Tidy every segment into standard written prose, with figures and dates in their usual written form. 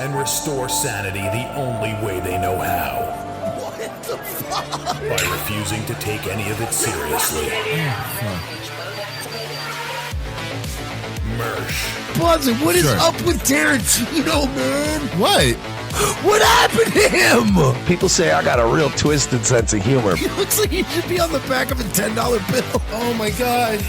and restore sanity the only way they know how. What the fuck? By refusing to take any of it seriously. Mersh. Buzzer, what is up with Tarantino, man? What? What happened to him? People say I got a real twisted sense of humor. He looks like he should be on the back of a $10 bill. Oh my God.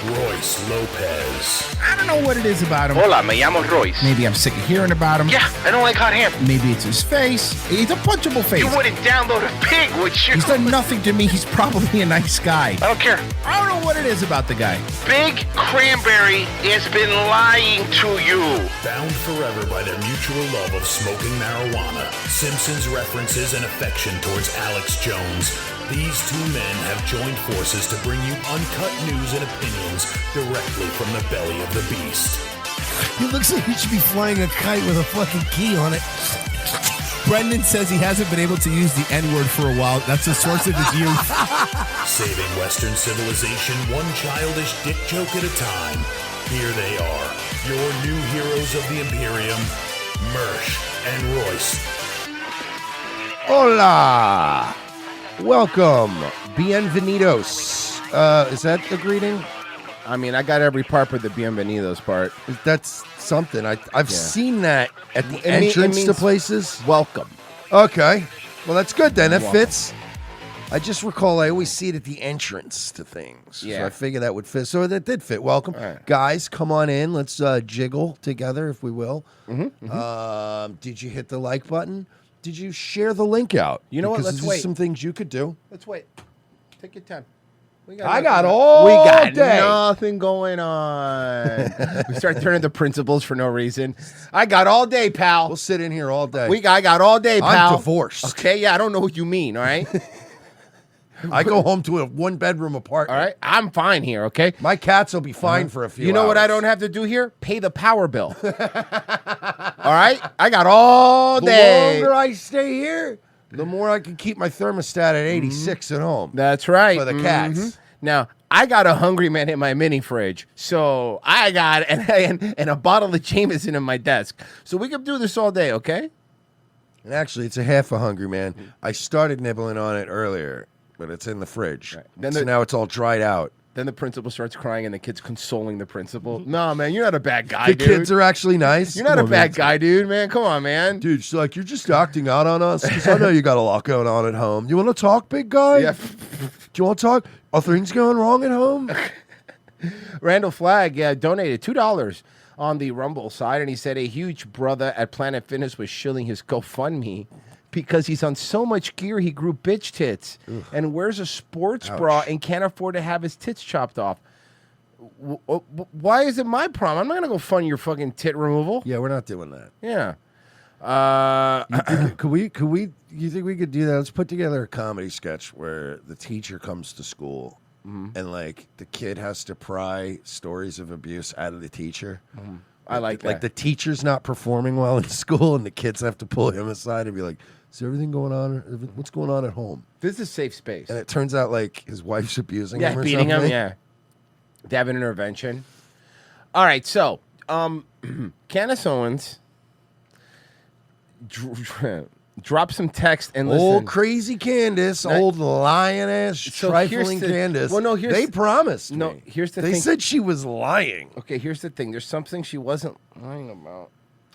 Royce Lopez. I don't know what it is about him. Hola, me llamo Royce. Maybe I'm sick of hearing about him. Yeah, I don't like hot hair. Maybe it's his face. He's a punchable face. You wouldn't download a pig, would you? He's done nothing to me. He's probably a nice guy. I don't care. I don't know what it is about the guy. Big Cranberry has been lying to you. Bound forever by their mutual love of smoking marijuana, Simpsons references and affection towards Alex Jones, these two men have joined forces to bring you uncut news and opinions directly from the belly of the beast. He looks like he should be flying a kite with a fucking key on it. Brendan says he hasn't been able to use the N-word for a while. That's the source of his youth. Saving Western civilization one childish dick joke at a time. Here they are, your new heroes of the Imperium, Mersh and Royce. Hola. Welcome. Bienvenidos. Is that the greeting? I mean, I got every part but the bienvenidos part. That's something. I've seen that at the It entrance to means places. Welcome. Okay. Well, that's good then. That Welcome. fits. I just recall I always see it at the entrance to things. Yeah. So I figure that would fit. So that did fit. Welcome. All right. Guys, come on in. Let's jiggle together, if we will. Mm-hmm, Did you hit the like button? Did you share the link out? You know what? Because Let's there's wait. some things you could do. Let's wait. Take your time. We I got all We got day. nothing going on. We start turning to principles for no reason. I got all day, pal. We'll sit in here all day. I got all day, pal. I'm divorced. Okay, yeah, I don't know what you mean, all right? I go home to a one-bedroom apartment. All right, I'm fine here, okay? My cats will be fine for a few You know what I hours. don't have to do here? Pay the power bill. All right? I got all The day. longer I stay here, the more I can keep my thermostat at 86 at home. That's right. For the cats. Mhm. Now, I got a Hungry Man in my mini fridge. So I got and a bottle of Jameson in my desk. So we can do this all day, okay? And actually, it's a half a Hungry Man. I started nibbling on it earlier, but it's in the fridge. Right. Then so the- now it's all dried out. Then the principal starts crying and the kid's consoling the principal. No, man, you're not a bad guy, The dude. kids are actually nice. You're not Come a on, bad man. guy, dude, man. Come on, man. Dude, she's like, you're just acting out on us? Because I know you got a lot going on at home. You want to talk, big guy? Yeah. Do you want to talk? Are things going wrong at home? Randall Flagg donated $2 on the Rumble side, and he said a huge brother at Planet Fitness was shilling his GoFundMe because he's on so much gear he grew bitch tits and wears a sports bra and can't afford to have his tits chopped off. Why is it my problem? I'm not gonna go fund your fucking tit removal. Yeah, we're not doing that. Yeah. Could we? You think we could do that? Let's put together a comedy sketch where the teacher comes to school and like the kid has to pry stories of abuse out of the teacher. I like that. Like the teacher's not performing well in school, and the kids have to pull him aside and be like, "Is everything going on? What's going on at home?" This is a safe space. And it turns out like his wife's abusing Yeah, him or beating him. something. Yeah, to have an intervention. All right, so Candace Owens drop some text and listen. Old crazy Candace, Now- old lion ass, So trifling here's the- Candace. well, no, here's they the- promised no, me. here's the they thing. said she was lying. Okay, here's the thing. There's something she wasn't lying about.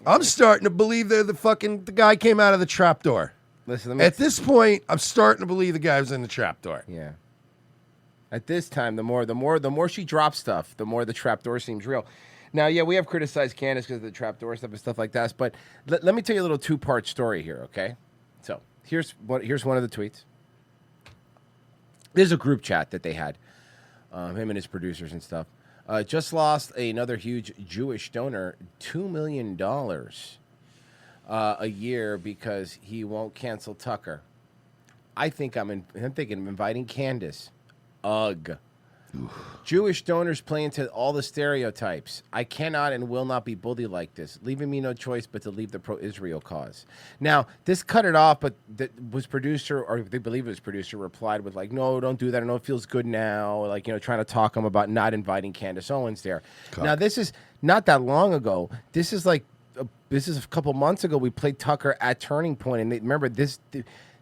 I'm starting to believe the guy came out of the trapdoor. Listen, let me. At this point, I'm starting to believe the guy was in the trapdoor. Yeah. At this time, the more she drops stuff, the more the trapdoor seems real. Now, yeah, we have criticized Candace because of the trapdoor stuff and stuff like that. But let me tell you a little two-part story here, okay? So here's one of the tweets. There's a group chat that they had, him and his producers and stuff. Just lost another huge Jewish donor, $2 million a year because he won't cancel Tucker. I'm thinking of inviting Candace. Ugh. Jewish donors play into all the stereotypes. I cannot and will not be bullied like this, leaving me no choice but to leave the pro-Israel cause. Now, this cut it off, but was producer, or they believe it was producer, replied with like, no, don't do that. I know it feels good now. Like, trying to talk him about not inviting Candace Owens there. Now, this is not that long ago. This is like a couple months ago. We played Tucker at Turning Point, and remember this.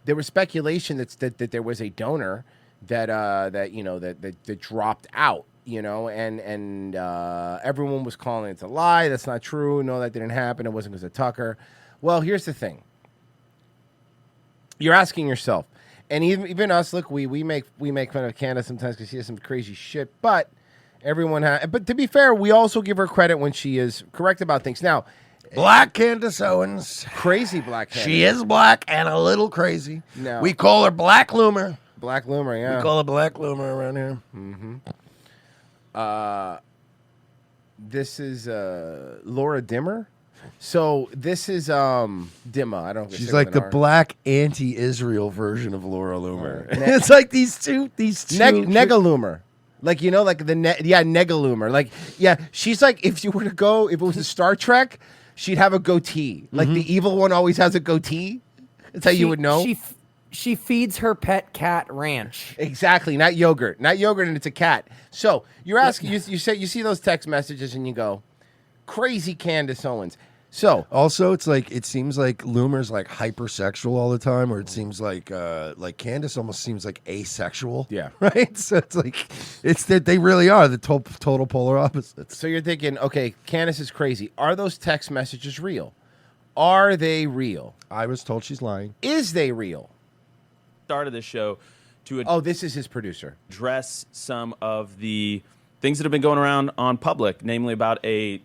There was speculation that there was a donor that dropped out. And everyone was calling it a lie. That's not true. No, that didn't happen. It wasn't because of Tucker. Well, here's the thing. You're asking yourself, and even us. Look, we make fun of Candace sometimes because she has some crazy shit. But but to be fair, we also give her credit when she is correct about things. Now, Black Candace Owens. crazy Black Candace. She is black and a little crazy. No. We call her Black Loomer. Black Loomer, yeah. We call her Black Loomer around here. This is Laura Dimmer. So this is Dimma. I don't. She's like the black anti-Israel version of Laura Loomer. Ne- It's like these two. Negaloomer. Like like Negaloomer. Like she's like if it was a Star Trek, she'd have a goatee. Like the evil one always has a goatee. That's how you would know. She feeds her pet cat ranch. Exactly, not yogurt, and it's a cat. So you're asking, you see those text messages and you go, crazy Candace Owens. So Also, it seems like Loomer's like hypersexual all the time, or it seems like Candace almost seems like asexual. Yeah. Right. So it's that they really are the total polar opposites. So you're thinking, okay, Candace is crazy. Are those text messages real? Are they real? I was told she's lying. Is they real? Started this show to Oh, this is his producer. address some of the things that have been going around on public, namely about a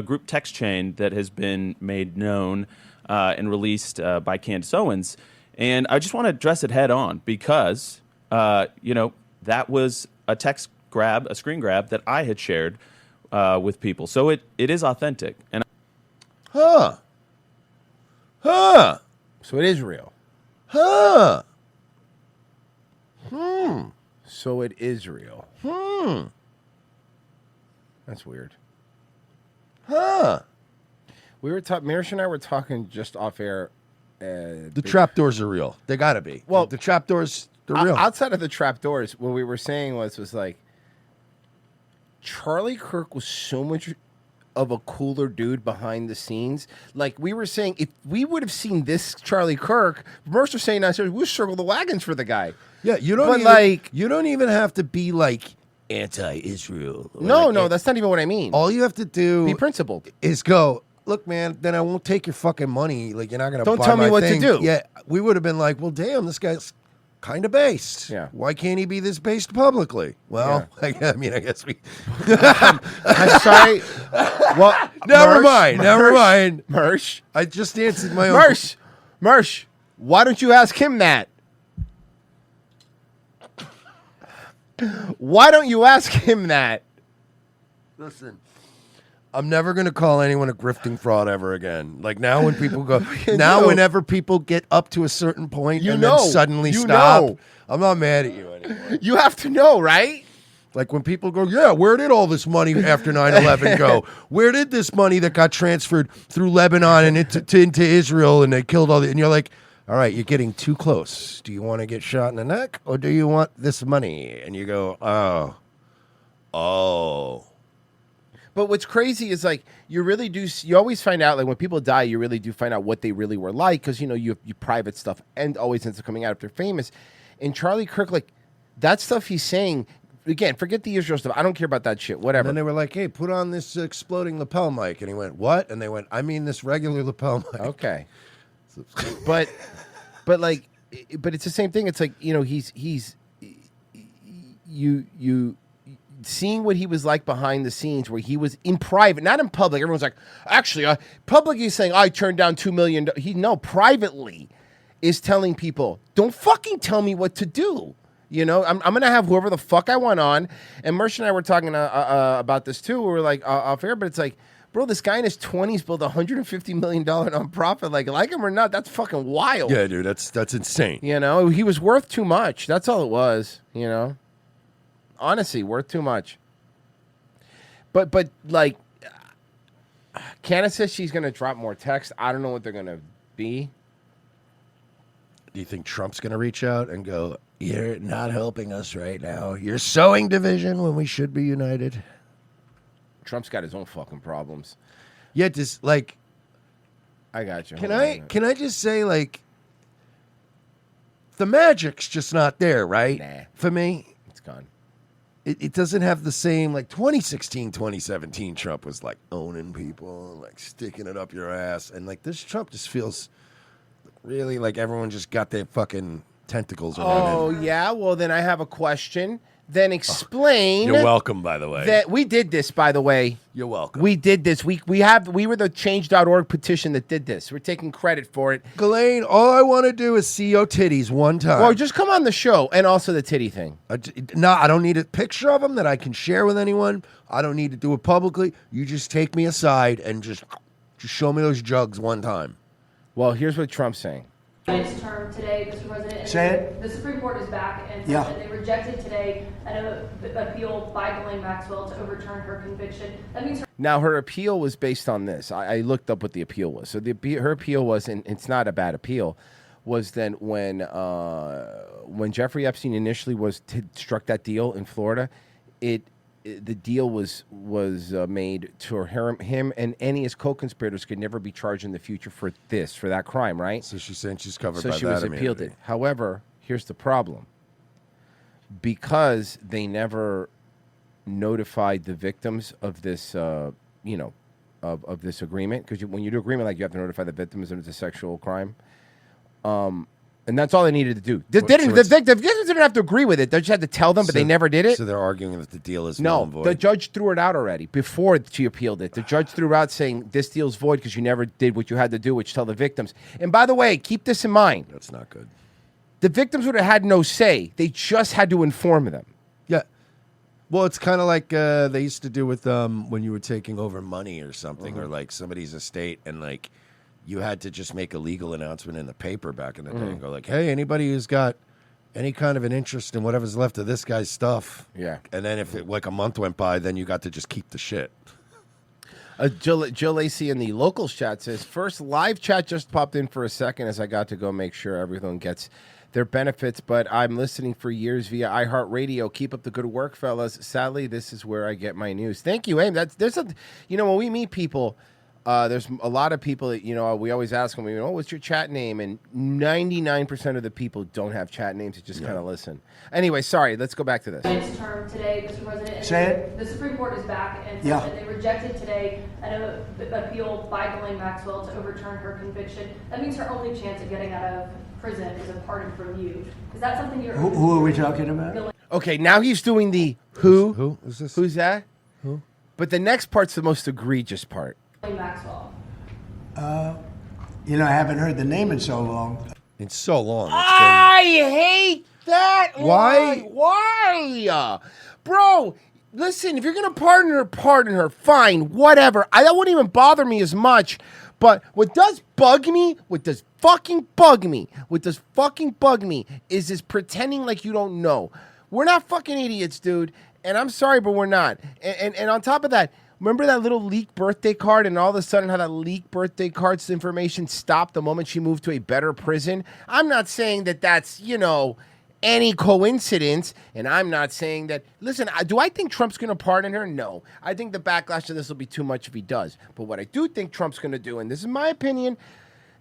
group text chain that has been made known and released by Candace Owens. And I just want to address it head on because, that was a screen grab that I had shared with people. So it is authentic. And Huh. So it is real. Huh. So it is real. That's weird. Huh. We were Marish and I were talking just off air. The trapdoors are real. They gotta be. Well, the trapdoors, they're real. Outside of the trapdoors, what we were saying was like Charlie Kirk was so much of a cooler dude behind the scenes. Like we were saying, if we would have seen this Charlie Kirk, Mercer saying, we'll circle the wagons for the guy. Yeah, you don't even have to be like anti-Israel. No, that's not even what I mean. All you have to do Be principled. is go, look, man, then I won't take your fucking money. Like, you're not going to Don't buy tell me my what to thing. do. Yeah, we would have been like, well, damn, this guy's kind of based. Yeah. Why can't he be this based publicly? Well, I guess we... I'm sorry. Well, Never mind. Mersh. I just answered my own... Mersh, why don't you ask him that? Why don't you ask him that? Listen, I'm never going to call anyone a grifting fraud ever again. Like now when people go, whenever people get up to a certain point and then suddenly stop, I'm not mad at you anymore. You have to know, right? Like when people go, yeah, where did all this money after 9/11 go? Where did this money that got transferred through Lebanon and into Israel and they killed all the... And you're like, all right, you're getting too close. Do you want to get shot in the neck or do you want this money? And you go, oh. But what's crazy is like you always find out, like when people die, you really do find out what they really were like because you private stuff and always ends up coming out if they're famous. And Charlie Kirk, like that stuff he's saying, again, forget the Israel stuff. I don't care about that shit. Whatever. And then they were like, hey, put on this exploding lapel mic. And he went, what? And they went, I mean this regular lapel mic. Okay. But it's the same thing. It's like, he's seeing what he was like behind the scenes where he was in private, not in public. Everyone's like, actually, public he's saying, I turned down $2 million. Privately is telling people, don't fucking tell me what to do. I'm going to have whoever the fuck I want on. And Mersh and I were talking about this too. We were like off air, but it's like, bro, this guy in his 20s built a $150 million nonprofit. Like him or not, that's fucking wild. Yeah, dude, that's insane. He was worth too much. That's all it was, Honestly, worth too much. But like, Candace says she's going to drop more text. I don't know what they're going to be. Do you think Trump's going to reach out and go, you're not helping us right now. You're sowing division when we should be united? Trump's got his own fucking problems. Yeah, just like, I got you. can Hold on a I minute. can I just say, like, the magic's just not there, right? Nah. For me, It's gone. it doesn't have the same, like, 2016, 2017 Trump was like owning people, like sticking it up your ass, and like this Trump just feels really like everyone just got their fucking tentacles around Oh him. yeah. Well, then I have a question. Then explain. You're welcome, by the way. That we did this, by the way. You're welcome. We did this. We were the Change.org petition that did this. We're taking credit for it. Ghislaine, all I want to do is see your titties one time. Well, just come on the show, and also the titty thing. No, I don't need a picture of them that I can share with anyone. I don't need to do it publicly. You just take me aside and just show me those jugs one time. Well, here's what Trump's saying. Its term today, Mr. President. And Say it. The Supreme Court is back and said Yeah. that they rejected today an appeal by Ghislaine Maxwell to overturn her conviction. That means her Now, her appeal was based on this. I looked up what the appeal was. So her appeal was, and it's not a bad appeal, was then when Jeffrey Epstein initially struck that deal in Florida, the deal was made to him and any of his co-conspirators could never be charged in the future for that crime, right? So she's saying she's covered So by she that was appealed immunity. it. However, here's the problem. Because they never notified the victims of this, of this agreement, because when you do agreement, like you have to notify the victims and it's a sexual crime. And that's all they needed to do. The victims didn't have to agree with it. They just had to tell them, but they never did it. So they're arguing that the deal is null No, and void. the judge threw it out already before she appealed it. The judge threw it out saying this deal's void because you never did what you had to do, which tell the victims. And by the way, keep this in mind. That's not good. The victims would have had no say. They just had to inform them. Yeah. Well, it's kind of like they used to do with when you were taking over money or something, or like somebody's estate, and like you had to just make a legal announcement in the paper back in the day and go like, hey, anybody who's got any kind of an interest in whatever's left of this guy's stuff. Yeah. And then if like a month went by, then you got to just keep the shit. Jill Lacey in the locals chat says, first live chat just popped in for a second as I got to go make sure everyone gets their benefits, but I'm listening for years via iHeartRadio. Keep up the good work, fellas. Sadly, this is where I get my news. Thank you, Aim. When we meet people, there's a lot of people that, we always ask them, what's your chat name? And 99% of the people don't have chat names. They just kind of listen. Anyway, sorry. Let's go back to this. its term today, Mr. President. And Say it. The Supreme Court is back and said Yeah. that they rejected today an appeal by Ghislaine Maxwell to overturn her conviction. That means her only chance of getting out of prison is a pardon from you. Is that something you're... Who are we talking about? Okay, now he's doing the who. Who is this? Who's that? Who? But the next part's the most egregious part. Ghislaine Maxwell. I haven't heard the name in so long. It's so long. I hate that. Why? Why? Bro, listen, if you're going to pardon her, fine, whatever. That wouldn't even bother me as much. But what does fucking bug me is this pretending like you don't know. We're not fucking idiots, dude. And I'm sorry, but we're not. And on top of that, remember that little leaked birthday card, and all of a sudden how that leaked birthday card's information stopped the moment she moved to a better prison? I'm not saying that that's, any coincidence, and I'm not saying that. Listen, do I think Trump's going to pardon her? No. I think the backlash to this will be too much if he does. But what I do think Trump's going to do, and this is my opinion,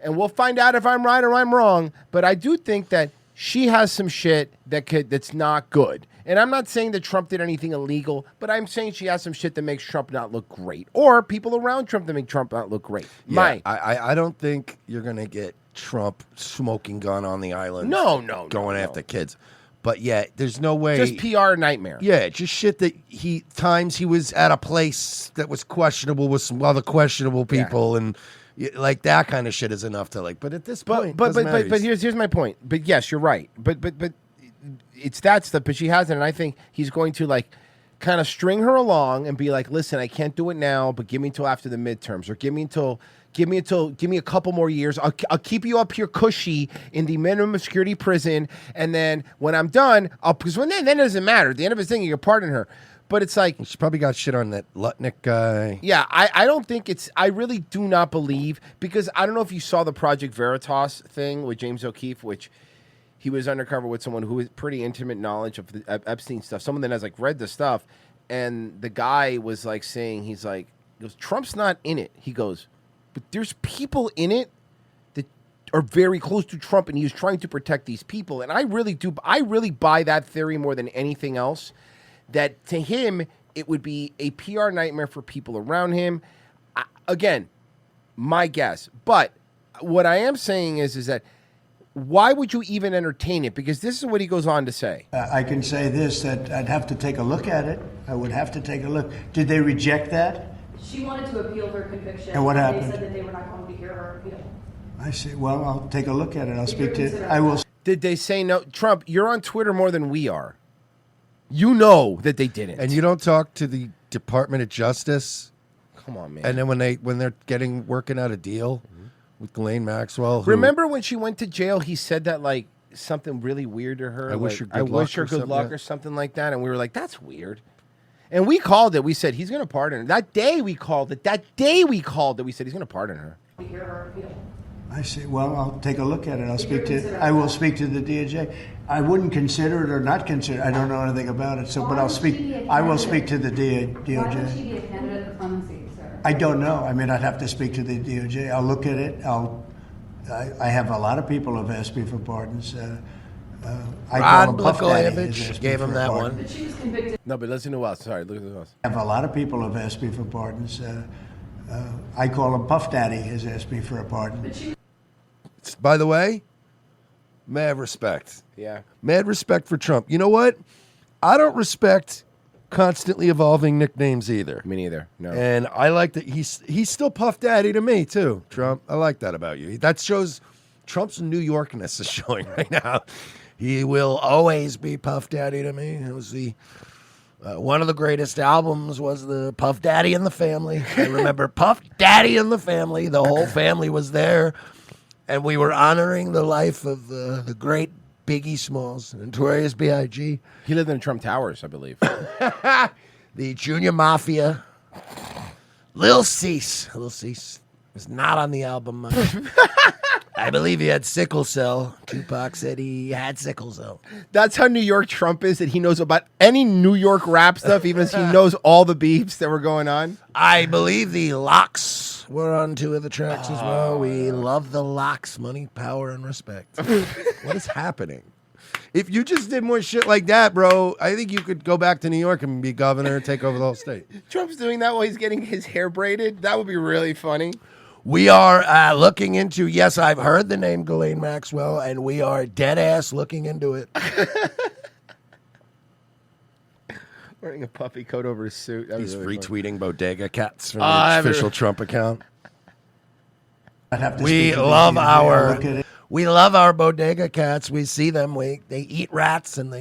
and we'll find out if I'm right or I'm wrong, but I do think that she has some shit that's not good. And I'm not saying that Trump did anything illegal, but I'm saying she has some shit that makes Trump not look great, or people around Trump that make Trump not look great. Yeah, I don't think you're going to get Trump smoking gun on the island. No, going after kids. But yeah, there's no way. Just PR nightmare. Yeah, just shit that he was at a place that was questionable with some other questionable people, and like that kind of shit is enough to like. But at this point, but here's my point. But yes, you're right. But it's that stuff. But she hasn't, and I think he's going to like kind of string her along and be like, listen, I can't do it now, but give me until after the midterms, or give me a couple more years. I'll keep you up here cushy in the minimum security prison, and then when I'm done, because then it doesn't matter. At the end of his thing, you can pardon her. But it's like she probably got shit on that Lutnick guy. Yeah, I don't think I really do not believe, because I don't know if you saw the Project Veritas thing with James O'Keefe, which he was undercover with someone who has pretty intimate knowledge of the Epstein stuff, someone that has like read the stuff, and the guy was like saying, he's like, He goes, Trump's not in it. He goes, but there's people in it that are very close to Trump, and he's trying to protect these people. And I really buy that theory more than anything else, that to him, it would be a PR nightmare for people around him. Again, my guess. But what I am saying is that why would you even entertain it? Because this is what he goes on to say. I can say this, that I'd have to take a look at it. I would have to take a look. Did they reject that? She wanted to appeal her conviction. And what happened? They said that they were not going to hear her appeal. I see. Well, I'll take a look at it. I'll If speak you're to. considering I will. Did they say no? Trump, you're on Twitter more than we are. You know that they didn't. And you don't talk to the Department of Justice. Come on, man. And then when they're working out a deal with Ghislaine Maxwell. Remember when she went to jail? He said that like something really weird to her. I wish her I good wish her luck or good something, luck yeah. or something like that. And we were like, that's weird. And we called it. We said he's going to pardon her. That day we called it. We said he's going to pardon her. To hear her appeal. I see. Well, I'll take a look at it. I will speak to the DOJ. I wouldn't consider it or not consider it. I don't know anything about it. So, but I'll speak. I will speak to the DOJ. Why would she be a candidate for clemency, sir? I don't know. I mean, I'd have to speak to the DOJ. I'll look at it. I have a lot of people who've asked me for pardons. I call him Puff Daddy, has asked me gave for him a that pardon. one. But she was convicted. No, but listen to who else. Sorry, look at who else. I have a lot of people who've asked me for pardons. I call him Puff Daddy, has asked me for a pardon. By the way, mad respect. Yeah. Mad respect for Trump. You know what? I don't respect constantly evolving nicknames either. Me neither. No. And I like that he's still Puff Daddy to me too, Trump. I like that about you. That shows Trump's New Yorkness is showing right now. He will always be Puff Daddy to me. It was the one of the greatest albums was the Puff Daddy and the Family. I remember Puff Daddy and the Family. The whole family was there, and we were honoring the life of the great Biggie Smalls, Notorious B.I.G. He lived in Trump Towers, I believe. The Junior Mafia. Lil Cease. Lil Cease was not on the album. I believe he had sickle cell. Tupac said he had sickle cell. That's how New York Trump is, that he knows about any New York rap stuff, even as he knows all the beefs that were going on. I believe the Locks were on 2 of the tracks as well. We love the Locks. Money, power, and respect. What is happening? If you just did more shit like that, bro, I think you could go back to New York and be governor and take over the whole state. Trump's doing that while he's getting his hair braided. That would be really funny. We are looking into, yes, I've heard the name Ghislaine Maxwell, and we are dead ass looking into it. Wearing a puffy coat over his suit. That was He's really retweeting Bodega Cats from Oh, the I official haven't- Trump account. I'd have to We speak to the love DOJ. I'll our look at it. we love our Bodega Cats. We see them. They eat rats and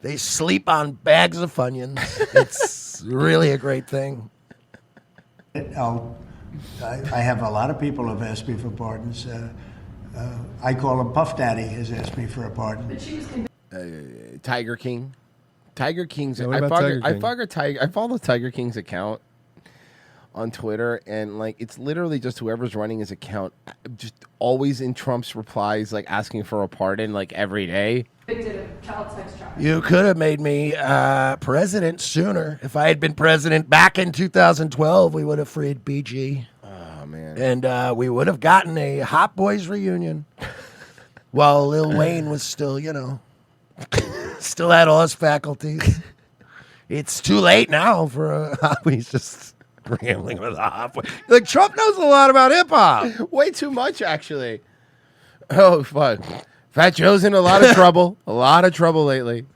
they sleep on bags of Funyuns. It's really a great thing. I have a lot of people who've asked me for pardons. I call him Puff Daddy, has asked me for a pardon. But she was convicted. Tiger King. Tiger King's. Yeah, what about Tiger King? I follow Tiger King's account on Twitter, and like it's literally just whoever's running his account, just always in Trump's replies, like asking for a pardon, like every day. Convicted of child sex trafficking. You could have made me president sooner. If I had been president back in 2012, we would have freed BG. Oh man. And we would have gotten a Hot Boys reunion while Lil Wayne was still, still had all his faculties. It's too late now for he's just rambling with a Hot Boy. Like, Trump knows a lot about hip hop. Way too much, actually. Oh, fuck. Fat Joe's in a lot of trouble. A lot of trouble lately.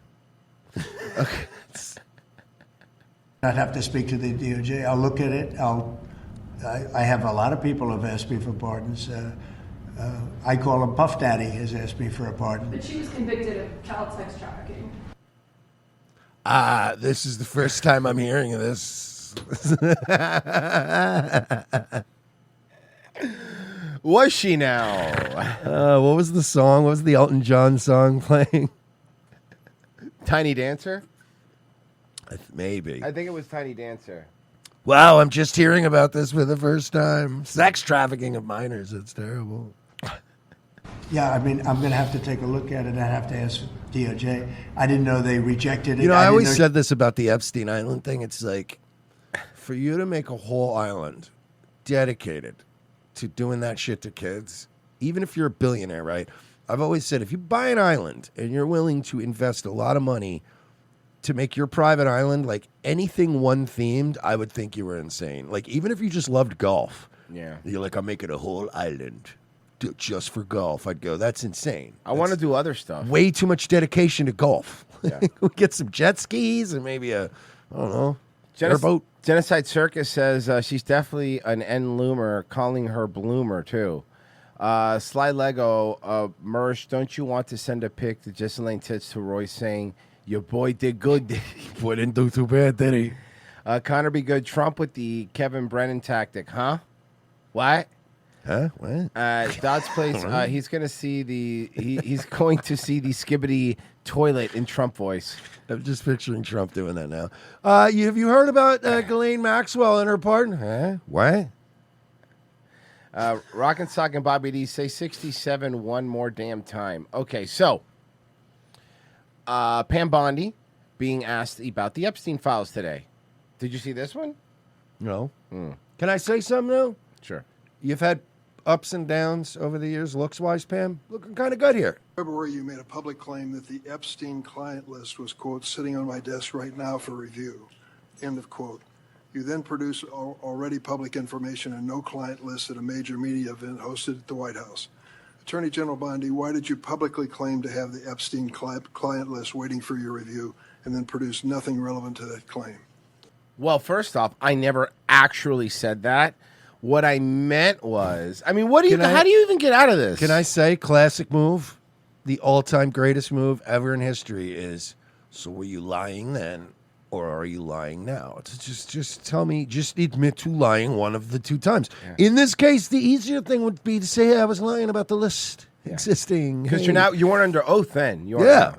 Okay. I'd have to speak to the DOJ. I'll look at it. I have a lot of people who've asked me for pardons. I call him Puff Daddy, has asked me for a pardon. But she was convicted of child sex trafficking. This is the first time I'm hearing of this. Was she now? What was the song? What was the Elton John song playing? Tiny Dancer? Maybe. I think it was Tiny Dancer. Wow, I'm just hearing about this for the first time. Sex trafficking of minors. It's terrible. Yeah, I mean, I'm going to have to take a look at it. I have to ask DOJ. I didn't know they rejected it. You know, I didn't always know- said this about the Epstein Island thing. It's like, for you to make a whole island dedicated to doing that shit to kids, even if you're a billionaire, right? I've always said if you buy an island and you're willing to invest a lot of money to make your private island like anything one themed, I would think you were insane. Like even if you just loved golf, Yeah. you're like, I'm making a whole island just for golf. I'd go, that's insane. I want to do other stuff. Way too much dedication to golf. Yeah. We get some jet skis and maybe a, I don't know, airboat. Genocide Circus says she's definitely an N loomer, calling her bloomer too. Sly Lego, Mersh, don't you want to send a pic to Jesselyn Tits to Roy saying, your boy did good, did he? Boy didn't do too bad, did he? Connor be good. Trump with the Kevin Brennan tactic, huh? What? Huh? What? Dodds Place, he's going to see he's going to see the Skibbity toilet in Trump voice. I'm just picturing Trump doing that now. Have you heard about Ghislaine Maxwell and her partner? Huh? What? Rock and Sock and Bobby D say 67 one more damn time. Okay, so Pam Bondi being asked about the Epstein files today. Did you see this one? No. Can I say something now? Sure. You've had ups and downs over the years, looks-wise, Pam. Looking kind of good here. February, you made a public claim that the Epstein client list was, quote, sitting on my desk right now for review, end of quote. You then produced already public information and no client list at a major media event hosted at the White House. Attorney General Bondi, why did you publicly claim to have the Epstein client list waiting for your review and then produce nothing relevant to that claim? Well, first off, I never actually said that. What I meant was, I mean, how do you even get out of this? Can I say, classic move, the all-time greatest move ever in history is, so were you lying then, or are you lying now? It's just tell me, just admit to lying one of the two times. Yeah. In this case, the easier thing would be to say, hey, I was lying about the list existing. Because you weren't under oath then. Yeah.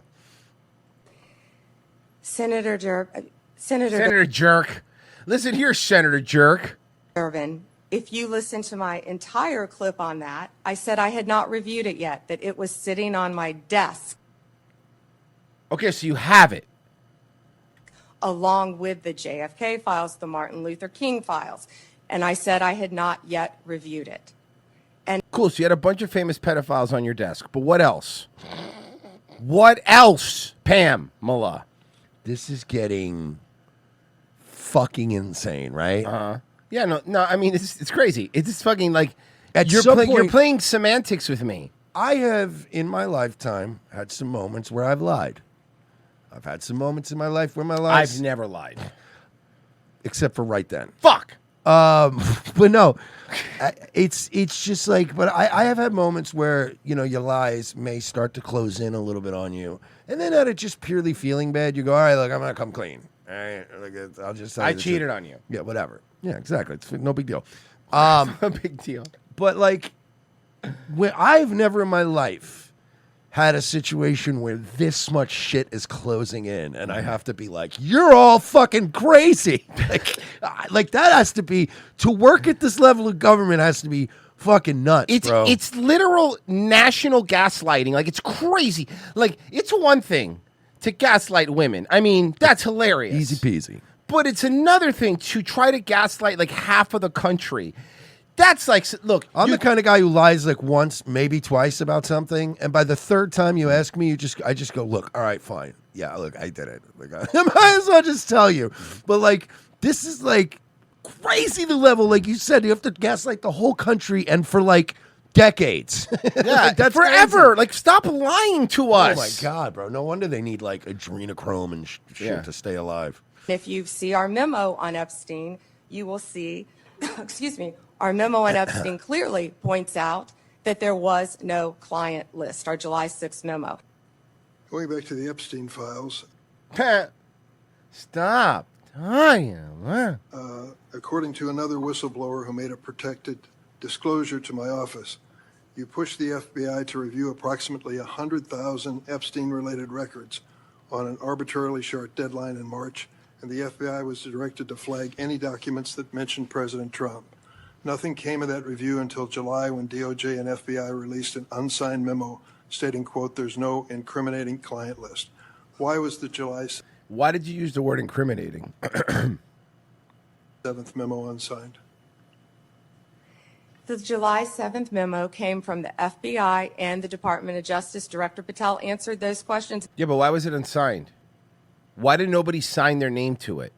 Senator Jerk. Senator Jerk. Listen here, Senator Jerk. Irvin, if you listen to my entire clip on that, I said I had not reviewed it yet, that it was sitting on my desk. Okay, so you have it. Along with the JFK files, the Martin Luther King files. And I said I had not yet reviewed it. And cool, so you had a bunch of famous pedophiles on your desk. But what else? What else, Pam Mullah? This is getting fucking insane, right? Uh-huh. Yeah, no. I mean, it's crazy. It's just fucking like you're playing semantics with me. I have, in my lifetime, had some moments where I've lied. I've had some moments in my life where my lies... I've never lied. Except for right then. Fuck! But no, it's just like... But I have had moments where, your lies may start to close in a little bit on you. And then out of just purely feeling bad, you go, all right, look, I'm going to come clean. All right, I'll just... I cheated on you. Yeah, whatever. Yeah, exactly. It's no big deal. No big deal. But like, I've never in my life had a situation where this much shit is closing in, and I have to be like, "You're all fucking crazy." like that has to be to work at this level of government has to be fucking nuts, bro. It's literal national gaslighting. Like it's crazy. Like it's one thing to gaslight women. I mean, that's hilarious. Easy peasy. But it's another thing to try to gaslight like half of the country. That's like, look. I'm the kind of guy who lies like once, maybe twice about something, and by the third time you ask me, I just go, look, all right, fine. Yeah, look, I did it. Like, I might as well just tell you. But like, this is like crazy the level. Like you said, you have to gaslight the whole country and for like decades. Yeah, like, that's forever. crazy. Like, stop lying to us. Oh my God, bro. No wonder they need like adrenochrome and shit to stay alive. if you see our memo on Epstein, you will see, excuse me, our memo on Epstein clearly points out that there was no client list, our July 6th memo. Going back to the Epstein files. Stop. According to another whistleblower who made a protected disclosure to my office, you pushed the FBI to review approximately 100,000 Epstein-related records on an arbitrarily short deadline in March, and the FBI was directed to flag any documents that mentioned President Trump. Nothing came of that review until July when DOJ and FBI released an unsigned memo stating, quote, there's no incriminating client list. Why was the July... Why did you use the word incriminating? 7th memo unsigned? The July 7th memo came from the FBI and the Department of Justice. Director Patel answered those questions. Yeah, but why was it unsigned? Why did nobody sign their name to it?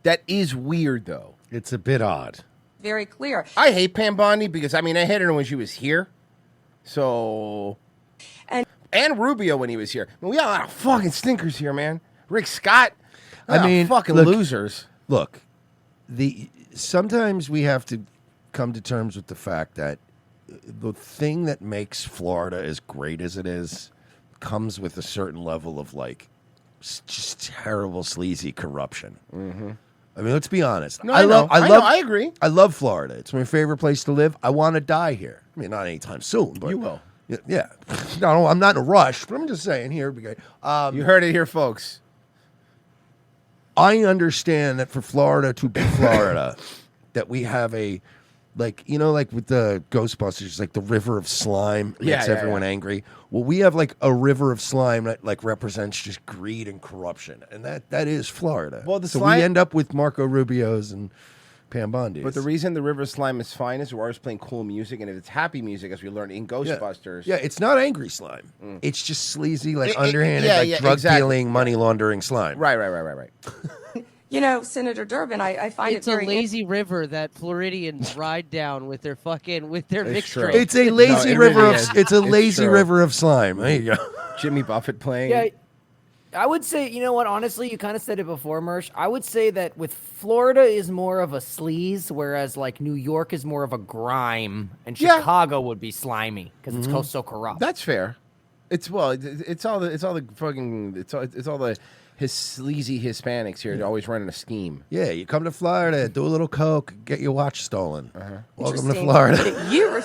That is weird, though. It's a bit odd. Very clear. I hate Pam Bondi because, I mean, I hated her when she was here. So... And Rubio when he was here. I mean, we got a lot of fucking stinkers here, man. Rick Scott. I mean, fucking look, losers. Look, sometimes we have to come to terms with the fact that the thing that makes Florida as great as it is comes with a certain level of like just terrible, sleazy corruption. Mm-hmm. I mean, let's be honest. No, I agree. I love Florida. It's my favorite place to live. I want to die here. I mean, not anytime soon, but You will. Yeah. No, I'm not in a rush, but I'm just saying here. You heard it here, folks. I understand that for Florida to be Florida, that we have a, like, you know, like with the Ghostbusters, like the river of slime makes everyone angry. Well, we have like a river of slime that like represents just greed and corruption, and that is Florida. Well, the so slime- we end up with Marco Rubio's and Pam Bondi's. But the reason the River Slime is fine is we're always playing cool music, and if it's happy music, as we learned in Ghostbusters. Yeah, it's not angry slime. It's just sleazy, like underhanded, yeah, like yeah, drug exactly. dealing, money laundering slime. Right. You know, Senator Durbin, I find It's it a very lazy river that Floridians ride down with their mixed true. drink. It's a lazy it river really of is. it's a It's lazy true. river of slime. There you go. Jimmy Buffett playing. Yeah, I would say, you know what, honestly, you kind of said it before, Mersh. I would say that with Florida is more of a sleaze, whereas like New York is more of a grime, and Chicago would be slimy because it's so corrupt. That's fair. It's all the his sleazy Hispanics here always running a scheme. Yeah, you come to Florida, do a little coke, get your watch stolen. Welcome to interesting Florida. that you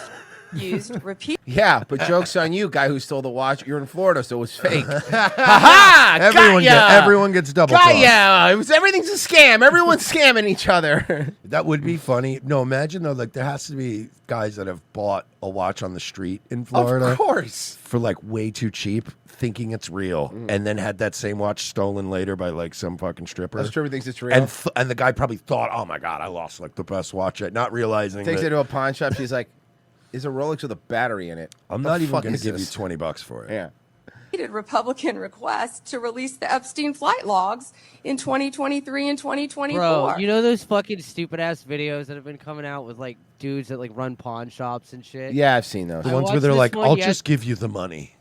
refused repeat. Yeah, but joke's on you, guy who stole the watch. You're in Florida, so it was fake. Ha Everyone gets double Got crossed. ya! Everything's a scam. Everyone's scamming each other. That would be funny. No, imagine though, like there has to be guys that have bought a watch on the street in Florida. Of course. For like way too cheap, thinking it's real, and then had that same watch stolen later by like some fucking stripper. The stripper thinks it's real. And the guy probably thought, oh my God, I lost like the best watch, not realizing Takes that it to a pawn shop. She's like, "Is a Rolex with a battery in it?" I'm The not even fuck going to is give you this? $20 for it. Yeah. Republican request to release the Epstein flight logs in 2023 and 2024. Bro, you know those fucking stupid ass videos that have been coming out with like dudes that like run pawn shops and shit? Yeah, I've seen those. The I ones where watched they're this like, one I'll yet- just give you the money.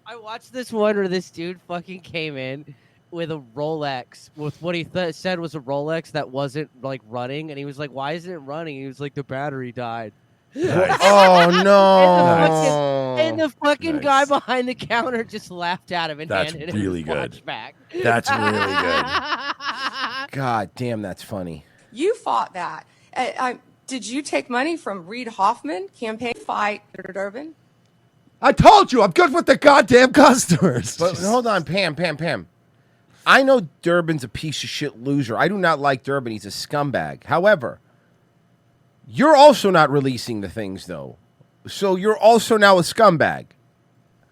I watched this one where this dude fucking came in with a Rolex, with what he said was a Rolex that wasn't like running, and he was like, "Why isn't it running?" He was like, "The battery died." Oh no! And the fucking Nice. guy behind the counter just laughed at him and That's handed him really his good. watch back. That's really good. God damn, that's funny. You fought that. Did you take money from Reid Hoffman campaign fight Durbin? I told you, I'm good with the goddamn customers. But hold on, Pam. I know Durbin's a piece of shit loser. I do not like Durbin. He's a scumbag. However, you're also not releasing the things, though. So you're also now a scumbag.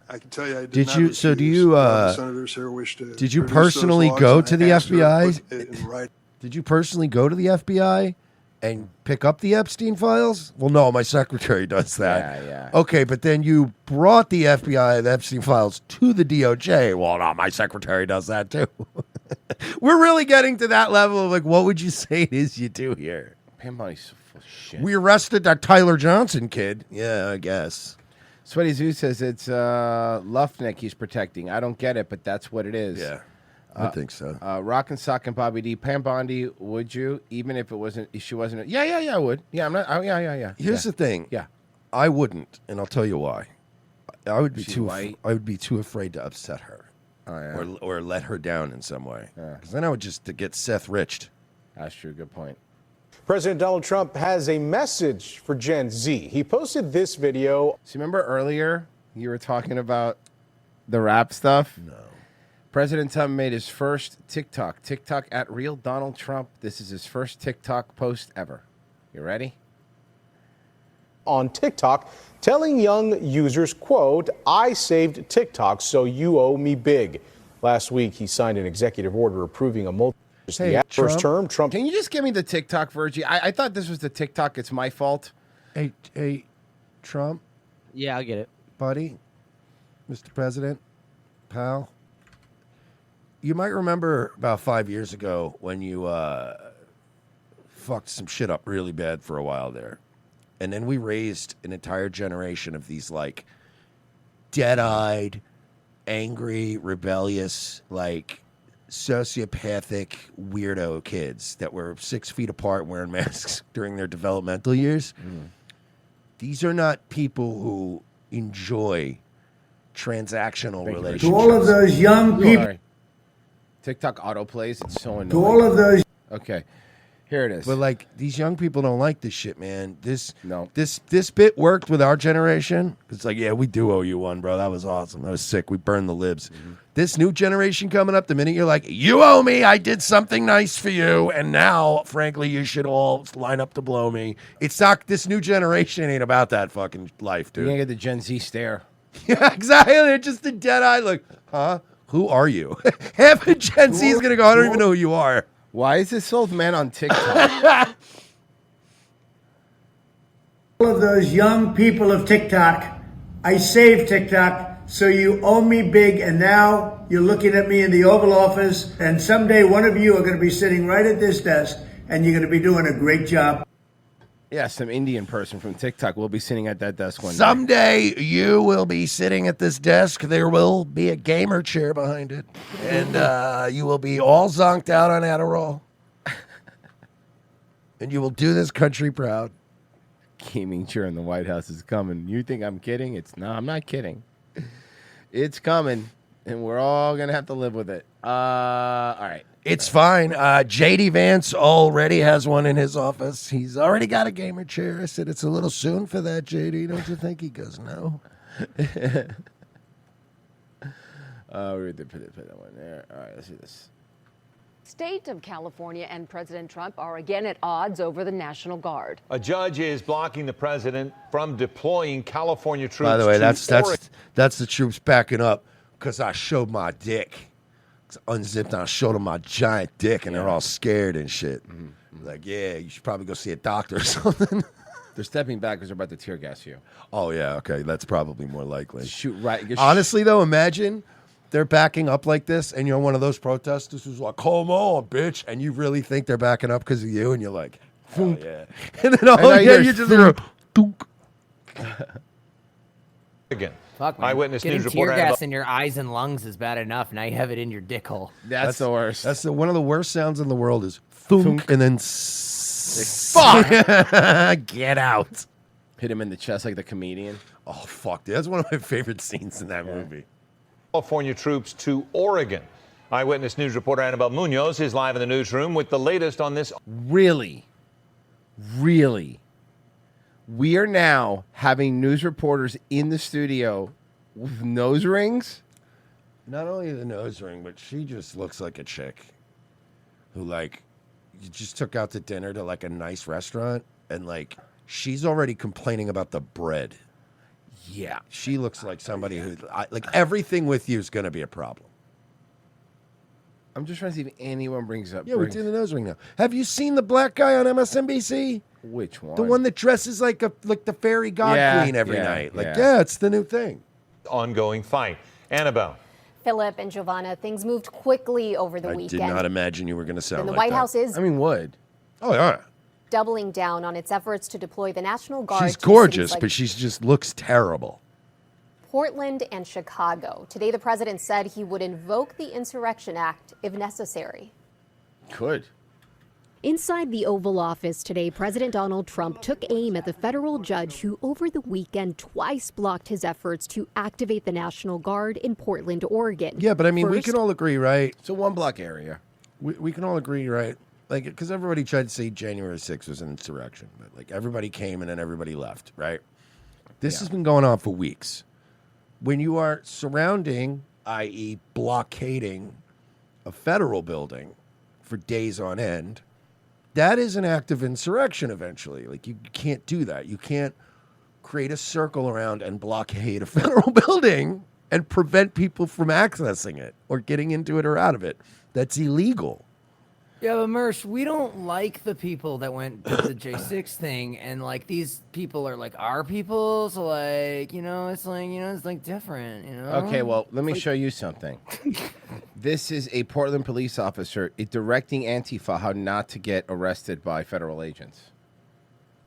I can tell you, I did Did not you? So do refuse. you? None of the senators here wish to Did you produce those personally logs, go and to I the asked her to FBI? put it in writing. Did you personally go to the FBI and pick up the Epstein files? Well, no, my secretary does that. Yeah. Okay, but then you brought the FBI, the Epstein files, to the DOJ. Well, no, my secretary does that too. We're really getting to that level of like, what would you say it is you do here? Pam Bondi's so full of shit. We arrested that Tyler Johnson kid. Yeah, I guess. Sweaty Zoo says it's Lufnick he's protecting. I don't get it, but that's what it is. Yeah, I think so. Rock and Sock and Bobby D. Pam Bondi, would you? Even if it wasn't, she wasn't. Yeah, I would. Yeah, I'm not. Oh, yeah. Here's the thing. Yeah. I wouldn't, and I'll tell you why. I would be She's too. white? I would be too afraid to upset her, or let her down in some way. Because then I would just get Seth riched. That's true. Good point. President Donald Trump has a message for Gen Z. He posted this video. So remember earlier you were talking about the rap stuff? No. President Trump made his first TikTok at Real Donald Trump. This is his first TikTok post ever. You ready? On TikTok, telling young users, quote, "I saved TikTok, so you owe me big." Last week, he signed an executive order approving a Hey, first term, Trump. Can you just give me the TikTok, Virgie? I thought this was the TikTok. It's my fault. Hey, Trump. Yeah, I get it. Buddy, Mr. President, pal. You might remember about 5 years ago when you fucked some shit up really bad for a while there. And then we raised an entire generation of these, like, dead-eyed, angry, rebellious, like, sociopathic, weirdo kids that were 6 feet apart wearing masks during their developmental years. These are not people who enjoy transactional relationships. To all of those young people. Sorry. TikTok autoplays. It's so annoying. To all of those. Okay. Here it is. But like these young people don't like this shit, man. This bit worked with our generation. It's like, yeah, we do owe you one, bro. That was awesome. That was sick. We burned the libs. This new generation coming up, the minute you're like, you owe me, I did something nice for you, and now, frankly, you should all line up to blow me. It's not. This new generation ain't about that fucking life, dude. You're gonna get the Gen Z stare. Yeah, exactly. They're just the dead eye, like, huh? Who are you? Half of Gen Z is gonna go, I don't even know who you are. Why is this old man on TikTok? All of those young people of TikTok, I saved TikTok, so you owe me big, and now you're looking at me in the Oval Office, and someday one of you are going to be sitting right at this desk, and you're going to be doing a great job. Yeah, some Indian person from TikTok will be sitting at that desk one day. Someday you will be sitting at this desk. There will be a gamer chair behind it. And you will be all zonked out on Adderall. And you will do this country proud. Gaming chair in the White House is coming. You think I'm kidding? I'm not kidding. It's coming, and we're all going to have to live with it. All right. It's fine. J.D. Vance already has one in his office. He's already got a gamer chair. I said, it's a little soon for that, J.D. Don't you think? He goes, no. We're going to put that one there. All right, let's do this. State of California and President Trump are again at odds over the National Guard. A judge is blocking the president from deploying California troops. By the way, to that's Oregon. the troops backing up because I showed my dick. Unzipped and I showed them my giant dick, and they're all scared and shit. Like, yeah, you should probably go see a doctor or something. They're stepping back because they're about to tear gas you. Oh, yeah, okay. That's probably more likely. Shoot right. Honestly, though, imagine they're backing up like this, and you're one of those protesters who's like, come on, bitch. And you really think they're backing up because of you, and you're like, oh, yeah. And then all you just hear Again. Fuck, man. Eyewitness Getting News tear reporter gas in your eyes and lungs is bad enough. Now you have it in your dick hole. That's the worst. That's one of the worst sounds in the world is thunk, and then fuck. Get out. Hit him in the chest like the comedian. Oh, fuck. That's one of my favorite scenes in that movie. California troops to Oregon. Eyewitness News reporter Annabelle Munoz is live in the newsroom with the latest on this. Really? We are now having news reporters in the studio with nose rings? Not only the nose ring, but she just looks like a chick who, like, you just took out to dinner to, like, a nice restaurant, and, like, she's already complaining about the bread. Yeah. She looks like somebody who, like, everything with you is going to be a problem. I'm just trying to see if anyone brings up. Yeah, we're doing the nose ring now. Have you seen the black guy on MSNBC? Which one? The one that dresses like the fairy god queen every night. Like, yeah, it's the new thing. Ongoing fight. Annabelle. Philip and Giovanna, things moved quickly over the I weekend. did not imagine you were going to sound And the like White that. House is would. Oh, yeah. doubling down on its efforts to deploy the National Guard. She's to gorgeous, cities like but she just looks terrible. Portland and Chicago. Today, the president said he would invoke the Insurrection Act if necessary. Could. Inside the Oval Office today, President Donald Trump took aim at the federal judge who over the weekend twice blocked his efforts to activate the National Guard in Portland, Oregon. Yeah, but I mean, we First- can all agree, right? It's a one-block area. We can all agree, right? Like, because everybody tried to say January 6th was an insurrection, but like everybody came and then everybody left, right? This has been going on for weeks. When you are surrounding, i.e., blockading a federal building for days on end, that is an act of insurrection eventually. Like, you can't do that. You can't create a circle around and blockade a federal building and prevent people from accessing it or getting into it or out of it. That's illegal. Yeah, but Mersh, we don't like the people that went to the J6 thing, and like these people are like our people, so like it's like different, Okay, well, let me show you something. This is a Portland police officer directing Antifa how not to get arrested by federal agents.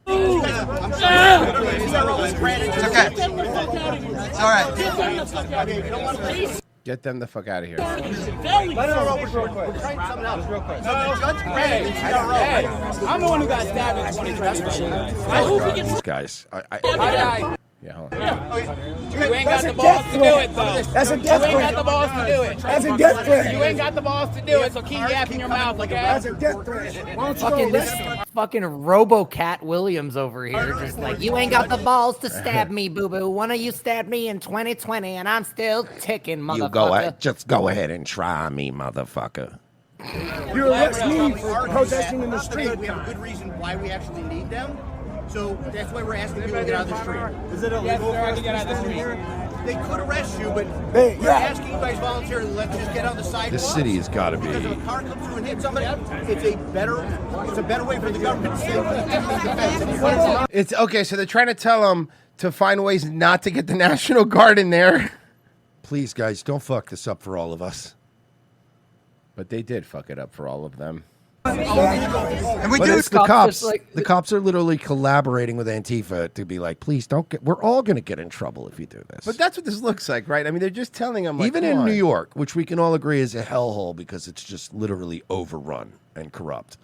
It's okay. It's all right. Get them the fuck out of here. Let it roll real quick. We're trying something else real quick. I'm the one who got stabbed in 2020. These guys. Yeah, hold on. You ain't got the balls to do it, though. That's a death You ain't got the balls to do it. That's a death threat. You ain't got the balls to do it, so keep yapping your mouth, okay? That's a death threat. Fucking this fucking RoboCat Williams over here, just like you ain't got the balls to stab me, boo boo. One of you stabbed me in 2020, and I'm still ticking, motherfucker. Just go ahead and try me, motherfucker. You arrest me for protesting in the street. We have a good reason why we actually need them. So that's why we're asking people to get out of the street. Is it illegal for us to get out of the street? They could arrest you, but Hey, we're yeah. asking you guys voluntarily. Let's just get on the sidewalk. This city has got to Because if be. a car comes through and hits somebody, it's a better way for the government to say, defense. It's okay, so they're trying to tell them to find ways not to get the National Guard in there. Please, guys, don't fuck this up for all of us. But they did fuck it up for all of them. And we But do. it's the cops. like- The cops are literally collaborating with Antifa to be like, please don't get. We're all going to get in trouble if you do this. But that's what this looks like, right? I mean, they're just telling them, like, Even come in on. New York, which we can all agree is a hellhole because it's just literally overrun and corrupt.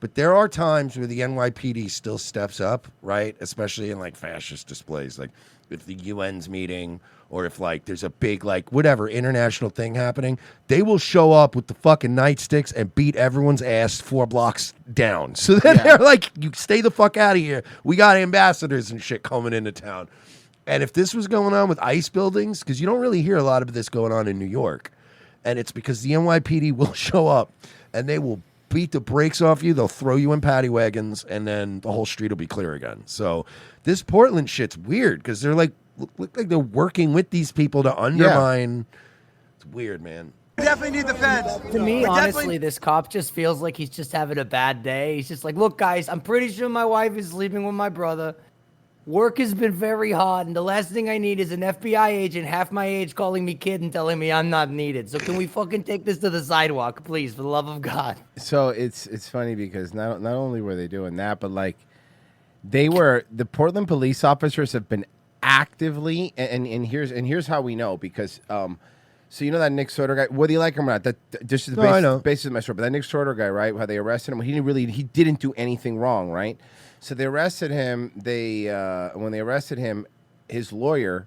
But there are times where the NYPD still steps up, right? Especially in like fascist displays, like if the UN's meeting or if like there's a big like whatever international thing happening, they will show up with the fucking nightsticks and beat everyone's ass 4 blocks down. So then they're like, you stay the fuck out of here. We got ambassadors and shit coming into town. And if this was going on with ICE buildings, because you don't really hear a lot of this going on in New York, and it's because the NYPD will show up and they will beat the brakes off you. They'll throw you in paddy wagons, and then the whole street will be clear again. So this Portland shit's weird because they're like look like they're working with these people to undermine. It's weird, man. We definitely need the feds. To me, We honestly, definitely- this cop just feels like he's just having a bad day. He's just like, look, guys, I'm pretty sure my wife is sleeping with my brother. Work has been very hard, and the last thing I need is an FBI agent half my age calling me kid and telling me I'm not needed. So can we fucking take this to the sidewalk, please, for the love of God? So it's funny because not only were they doing that, but like the Portland police officers have been actively and here's how we know because so you know that Nick Soder guy, whether you like him or not, that just is the No, I know. basis of my story. But that Nick Soder guy, right? How they arrested him, he didn't do anything wrong, right? So they arrested him. When they arrested him, his lawyer,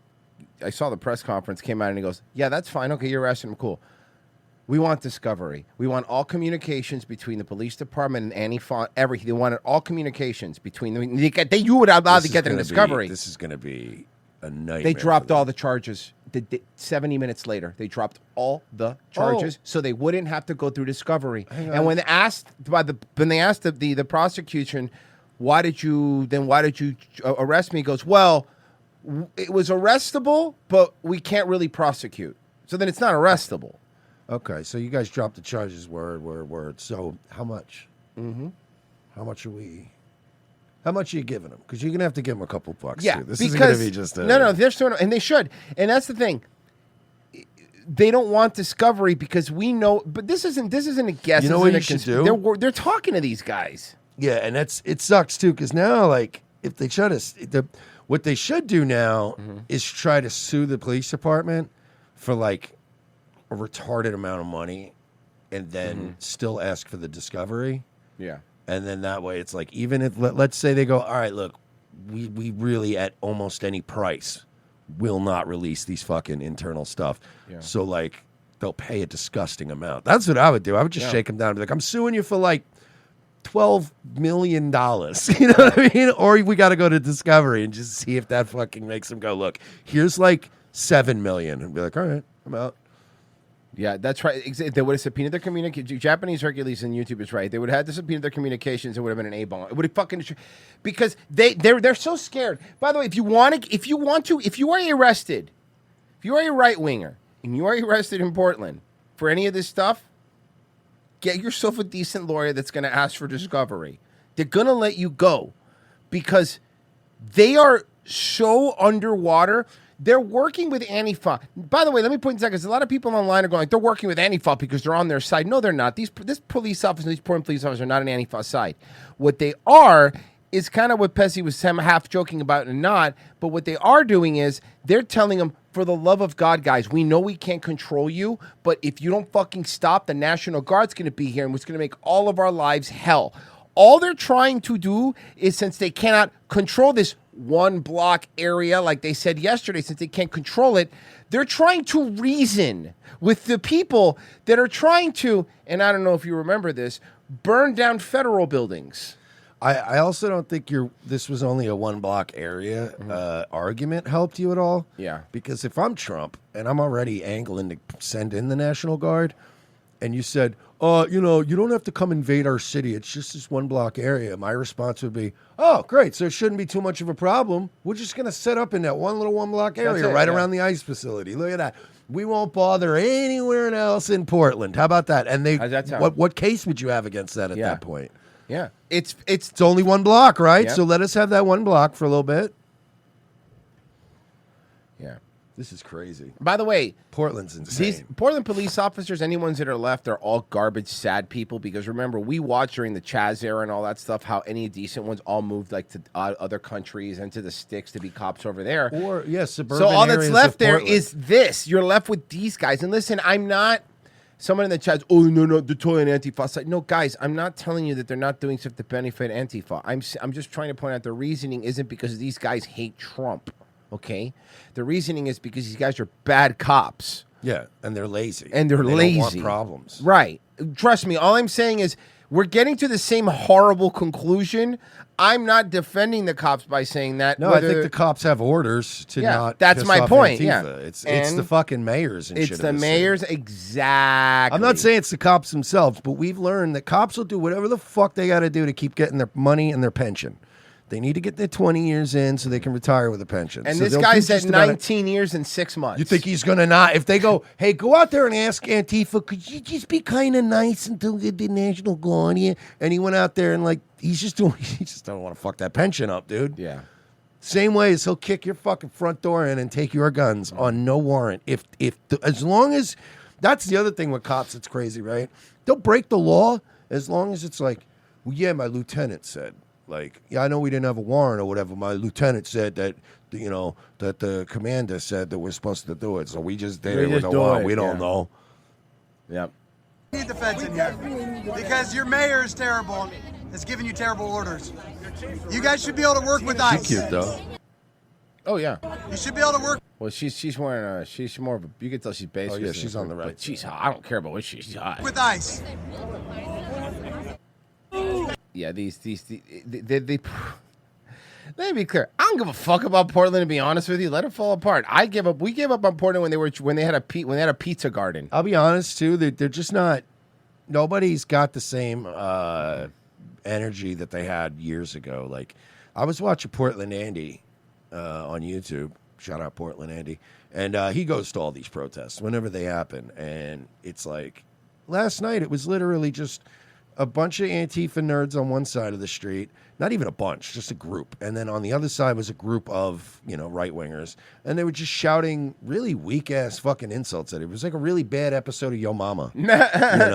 I saw the press conference, came out and he goes, "Yeah, that's fine. Okay, you're arresting him. Cool. We want discovery. We want all communications between the police department and Annie Font, everything. They wanted all communications between them. You would allow to get the discovery. This is going to be a nightmare. They dropped all the charges. 70 minutes later, they dropped all the charges, so they wouldn't have to go through discovery. And when they asked the prosecution, why did you arrest me? He goes, well, it was arrestable, but we can't really prosecute. So then it's not arrestable. Okay, so you guys dropped the charges. Word. So how much? Mm-hmm. How much are you giving them? Because you're gonna have to give them a couple bucks. Yeah, too. This isn't gonna be just a no. They're still, and they should. And that's the thing. They don't want discovery because we know. But this isn't a guess. You know what you should do? They're talking to these guys. Yeah, and it sucks too because now like if they try to what they should do now is try to sue the police department for like a retarded amount of money, and then still ask for the discovery. Yeah. And then that way it's like, even if, let's say they go, all right, look, we really at almost any price will not release these fucking internal stuff. Yeah. So like they'll pay a disgusting amount. That's what I would do. I would just shake them down and be like, I'm suing you for like $12 million. You know what I mean? Or we got to go to Discovery and just see if that fucking makes them go, look, here's like $7 million. And be like, all right, I'm out. Yeah, that's right. They would have subpoenaed their communications. Japanese Hercules on YouTube is right. They would have had to subpoena their communications. It would have been an A-bomb. It would have fucking because they're so scared. By the way, if you are arrested, if you are a right winger and you are arrested in Portland for any of this stuff, get yourself a decent lawyer that's going to ask for discovery. They're going to let you go because they are so underwater. They're working with Antifa. By the way, let me point in a second, because a lot of people online are going, they're working with Antifa because they're on their side. No, they're not. This police officer, these Portland police officers are not on Antifa's side. What they are is kind of what Pessy was half joking about and not, but what they are doing is they're telling them, for the love of God, guys, we know we can't control you, but if you don't fucking stop, the National Guard's going to be here, and it's going to make all of our lives hell. All they're trying to do is, since they cannot control this one block area, like they said yesterday, since they can't control it, they're trying to reason with the people that are trying to, and I don't know if you remember this, burn down federal buildings. I also don't think this was only a one block area argument helped you at all. Yeah. Because if I'm Trump and I'm already angling to send in the National Guard, and you said, you don't have to come invade our city. It's just this one block area. My response would be, oh, great. So it shouldn't be too much of a problem. We're just going to set up in that one little one block area around the ICE facility. Look at that. We won't bother anywhere else in Portland. How about that? And How's that sound? what case would you have against that at that point? Yeah. It's only one block, right? Yeah. So let us have that one block for a little bit. Yeah. This is crazy. By the way, Portland's insane. These Portland police officers, any ones that are left, are all garbage, sad people. Because remember, we watched during the Chaz era and all that stuff how any decent ones all moved like to other countries and to the sticks to be cops over there. Or suburban. So all that's areas left of there Portland. is this. You're left with these guys. And listen, I'm not someone in the chat. Oh no, the toy and Antifa side. No, guys, I'm not telling you that they're not doing stuff to benefit Antifa. I'm just trying to point out the reasoning isn't because these guys hate Trump. Okay, the reasoning is because these guys are bad cops. Yeah, and they're lazy. And they're They don't lazy. want problems. Right. Trust me, all I'm saying is we're getting to the same horrible conclusion. I'm not defending the cops by saying that. No, I think the cops have orders to not. That's piss my off point. Antifa. Yeah, It's the fucking mayors and shit. It's in the this mayors, city. exactly. I'm not saying it's the cops themselves, but we've learned that cops will do whatever the fuck they got to do to keep getting their money and their pension. They need to get their 20 years in so they can retire with a pension. And So this they'll guy's do at just about 19 years and 6 months. You think he's going to not? If they go, hey, go out there and ask Antifa, could you just be kind of nice until the National Guard here? And he went out there and he just don't want to fuck that pension up, dude. Yeah. Same way as he'll kick your fucking front door in and take your guns on no warrant. As long as, that's the other thing with cops that's crazy, right? They'll break the law as long as it's like, well, yeah, my lieutenant said. Like, yeah, I know we didn't have a warrant or whatever. My lieutenant said that, that the commander said that we're supposed to do it. So we just did it with a warrant. We don't know. Yep. We need the feds in here because your mayor is terrible. Has given you terrible orders. You guys should be able to work with ICE. She's cute, though. Oh, yeah. You should be able to work. Well, she's wearing she's more of a, you can tell she's basic. Oh, yeah, she's on the right. But she's hot. I don't care about what she's hot. With ICE. Yeah, these they let me be clear. I don't give a fuck about Portland, to be honest with you. Let it fall apart. We gave up on Portland when they had a pizza garden. I'll be honest too. They're just not. Nobody's got the same energy that they had years ago. Like, I was watching Portland Andy on YouTube. Shout out Portland Andy, and he goes to all these protests whenever they happen. And it's like last night. It was literally just a bunch of Antifa nerds on one side of the street. Not even a bunch, just a group. And then on the other side was a group of, right-wingers. And they were just shouting really weak-ass fucking insults at it. It was like a really bad episode of Yo Mama. Yeah.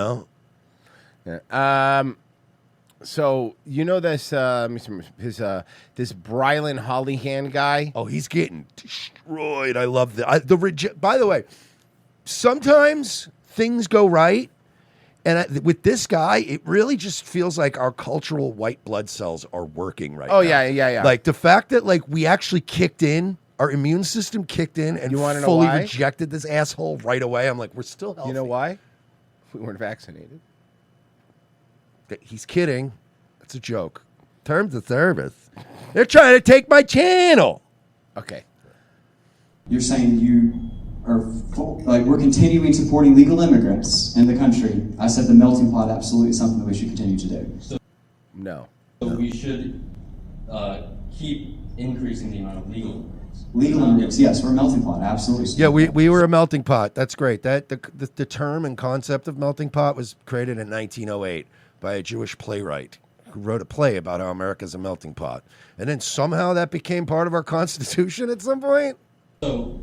So, this this Brylan Hollyhan guy. Oh, he's getting destroyed. I love that. By the way, sometimes things go right. And with this guy, it really just feels like our cultural white blood cells are working right now. Oh, yeah. Like the fact that we actually kicked in, our immune system kicked in and fully rejected this asshole right away. I'm like, we're still healthy. You know why? We weren't vaccinated. He's kidding. That's a joke. Terms of service. They're trying to take my channel. Okay. You're saying you are we're continuing supporting legal immigrants in the country. I said the melting pot absolutely something that we should continue to do. No. So we should keep increasing the amount of legal Legal immigrants, yes, we're a melting pot, absolutely. Yeah, we were a melting pot. That's great. That the term and concept of melting pot was created in 1908 by a Jewish playwright who wrote a play about how America's a melting pot. And then somehow that became part of our Constitution at some point. So,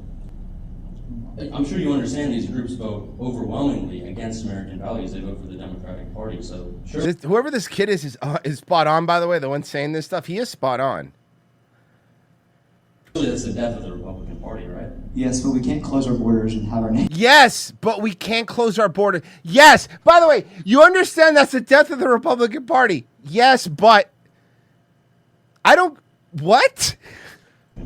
I'm sure you understand these groups vote overwhelmingly against American values. They vote for the Democratic Party. So, sure. Whoever this kid is spot on, by the way. The one saying this stuff, he is spot on. Really, that's the death of the Republican Party, right? Yes, but we can't close our borders and have our nation. Yes, but we can't close our border. Yes, by the way, you understand that's the death of the Republican Party. Yes, but I don't. What?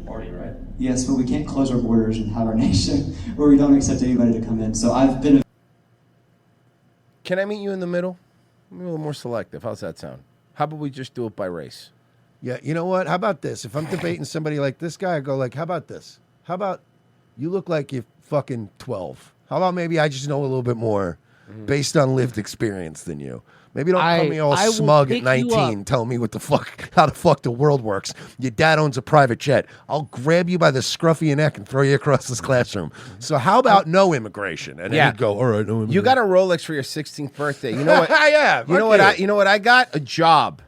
Party, right? Yes, but we can't close our borders and have our nation where we don't accept anybody to come in. So I've been. Can I meet you in the middle? Maybe a little more selective. How's that sound? How about we just do it by race? Yeah, you know what? How about this? If I'm debating somebody like this guy, I go like, how about this? How about you look like you're fucking 12? How about maybe I just know a little bit more based on lived experience than you? Maybe don't call me all smug at 19, telling me how the fuck the world works. Your dad owns a private jet. I'll grab you by the scruff of your neck and throw you across this classroom. So how about no immigration? And then you go, all right, no immigration. You got a Rolex for your 16th birthday. You know what? Yeah. You know what? You know what I got? A job.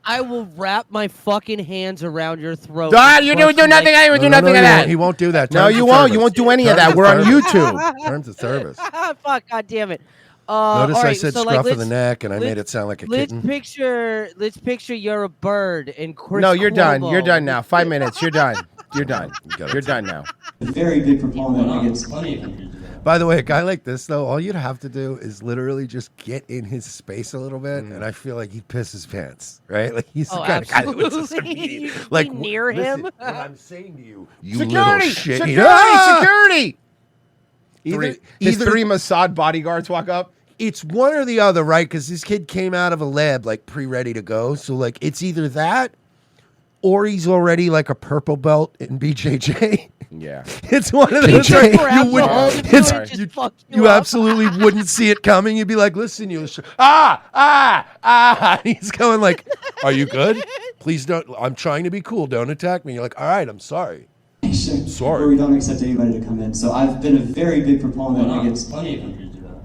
I will wrap my fucking hands around your throat. You do nothing. I will do nothing of that. He won't do that. No, you won't. You won't do any of that. We're on YouTube. Terms of service. Fuck, God damn it. Notice all I right, said so, scruff of the neck, and I made it sound like a let's kitten. Let's picture you're a bird and Chris No, you're done. Cuomo. You're done now. 5 minutes. You're done. You're done. You're done now. A very big proponent against. By the way, a guy like this, though, all you'd have to do is literally just get in his space a little bit, and I feel like he'd piss his pants, right? Like he's the kind of guy that would just absolutely. like near listen, him. What I'm saying to you, you Security! little shit. Security! Either Three Mossad bodyguards walk up. It's one or the other, right? Because this kid came out of a lab like pre-ready to go. So like it's either that or he's already like a purple belt in BJJ. Yeah. It's one of those. You absolutely wouldn't see it coming. You'd be like, listen, you. He's going like, are you good? Please don't. I'm trying to be cool. Don't attack me. You're like, all right, I'm sorry. Sorry. Where we don't accept anybody to come in. So I've been a very big proponent against. Plenty of countries do that.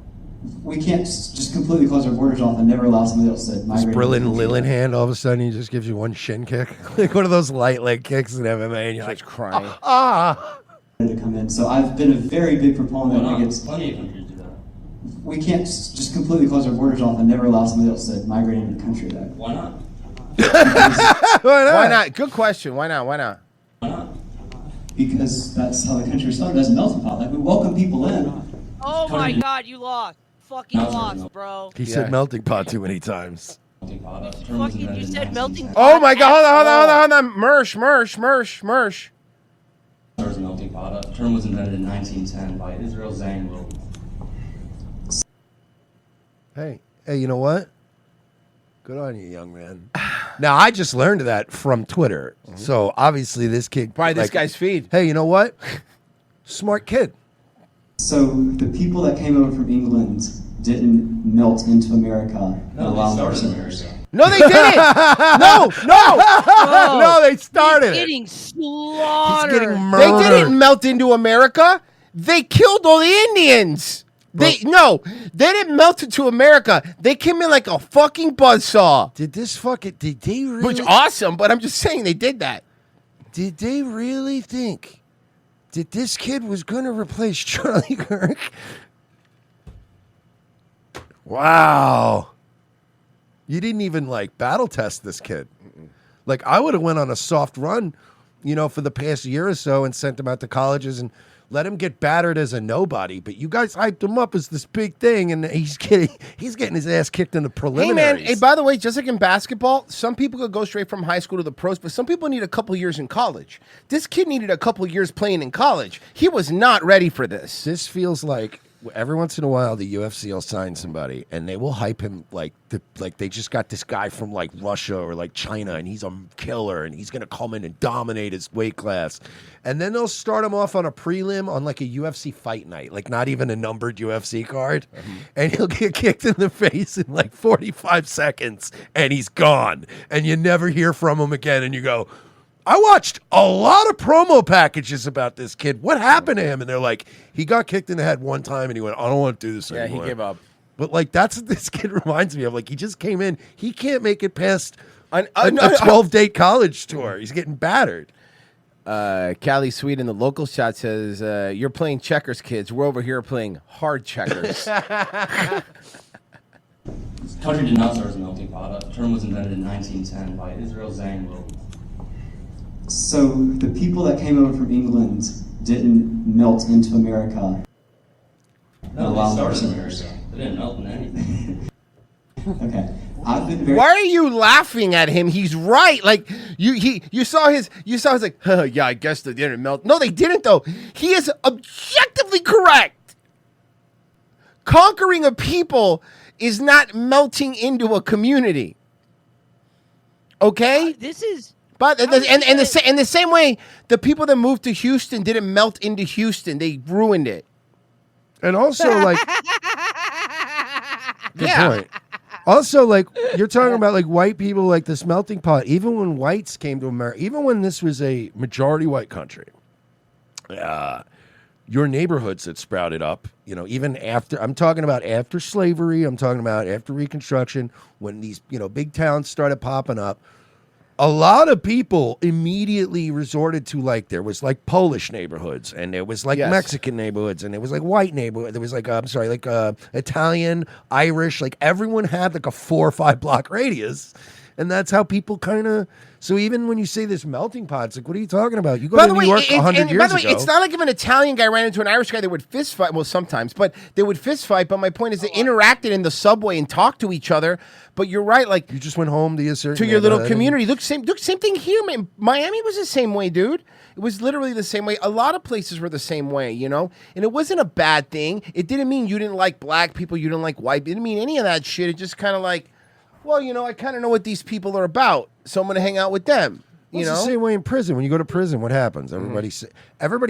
We can't just completely close our borders off and never allow somebody else to migrate. Brillin Lillinghand, all of a sudden, he just gives you one shin kick, like one of those light leg kicks in MMA, and you're like crying. To come in. So I've been a very big proponent against. Plenty of countries do that. We can't just completely close our borders off and never allow somebody else to migrate into the country. Why not? Why not? Good question. Why not? Why not? Because that's how the country was started, as a melting pot. Like we welcome people in. Oh my God, you lost. Fucking lost, bro. He said melting pot too many times. Fucking, you said melting pot. Oh my God! Hold on! Mersh. There was a melting pot. The term was invented in 1910 by Israel Zangwill. Hey, you know what? Good on you, young man. Now, I just learned that from Twitter. So, obviously, this kid... Probably this guy's feed. Hey, you know what? Smart kid. So the people that came over from England didn't melt into America and allow them to America. No, they didn't. No. No, they started He's it. getting slaughtered. He's getting They murdered. didn't melt into America. They killed all the Indians. They didn't melt into America. They came in like a fucking buzzsaw. Did they really? Which awesome, but I'm just saying they did that. Did they really think that this kid was going to replace Charlie Kirk? Wow. You didn't even like battle test this kid. Like I would have went on a soft run, for the past year or so and sent him out to colleges and let him get battered as a nobody. But you guys hyped him up as this big thing, and he's getting his ass kicked in the Hey, preliminaries. man. Hey, by the way, just like in basketball, some people could go straight from high school to the pros, but some people need a couple years in college. This kid needed a couple years playing in college. He was not ready for this. This feels like every once in a while the UFC will sign somebody and they will hype him like they just got this guy from like Russia or like China and he's a killer and he's going to come in and dominate his weight class. And then they'll start him off on a prelim on like a UFC fight night, like not even a numbered UFC card. And he'll get kicked in the face in like 45 seconds and he's gone. And you never hear from him again. And you go, I watched a lot of promo packages about this kid. What happened to him? And they're like, he got kicked in the head one time and he went, I don't want to do this Yeah, anymore. he gave up. But like, that's what this kid reminds me of. Like, he just came in. He can't make it past a no, 12-date college tour. He's getting battered. Cali Sweden, the local shot says, you're playing checkers, kids. We're over here playing hard checkers. This country did not start as a melting pot. The term was invented in 1910 by Israel Zhang Liu. So the people that came over from England didn't melt into America. No, they started in America. They didn't melt into anything. Okay. I've been very. Why are you laughing at him? He's right. Like you saw his like, yeah, I guess they didn't melt. No, they didn't though. He is objectively correct. Conquering a people is not melting into a community. Okay? This is But in the same way, the people that moved to Houston didn't melt into Houston. They ruined it. And also, like, good point. Also, like, you're talking about like white people, like this melting pot. Even when whites came to America, even when this was a majority white country, your neighborhoods that sprouted up, you know, even after, I'm talking about after slavery, I'm talking about after Reconstruction, when these, you know, big towns started popping up, a lot of people immediately resorted to, like, there was like Polish neighborhoods, and there was like Yes. Mexican neighborhoods, and there was like white neighborhood. There was like, Italian, Irish, like everyone had like a 4 or 5 block radius. And that's how people kind of. So even when you say this melting pot, it's like, what are you talking about? You go to New York 100 years by the way, ago. it's not like if an Italian guy ran into an Irish guy, they would fist fight. Well, sometimes, but they would fist fight. But my point is, they interacted in the subway and talked to each other. But you're right, like you just went home to your certain to your little neighborhood. community. Look, same thing here. Man. Miami was the same way, dude. It was literally the same way. A lot of places were the same way, you know. And it wasn't a bad thing. It didn't mean you didn't like black people, you didn't like white. It didn't mean any of that shit. It just kind of like, well, you know, I kind of know what these people are about, so I'm going to hang out with them. You It's know, the same way in prison. When you go to prison, what happens? Everybody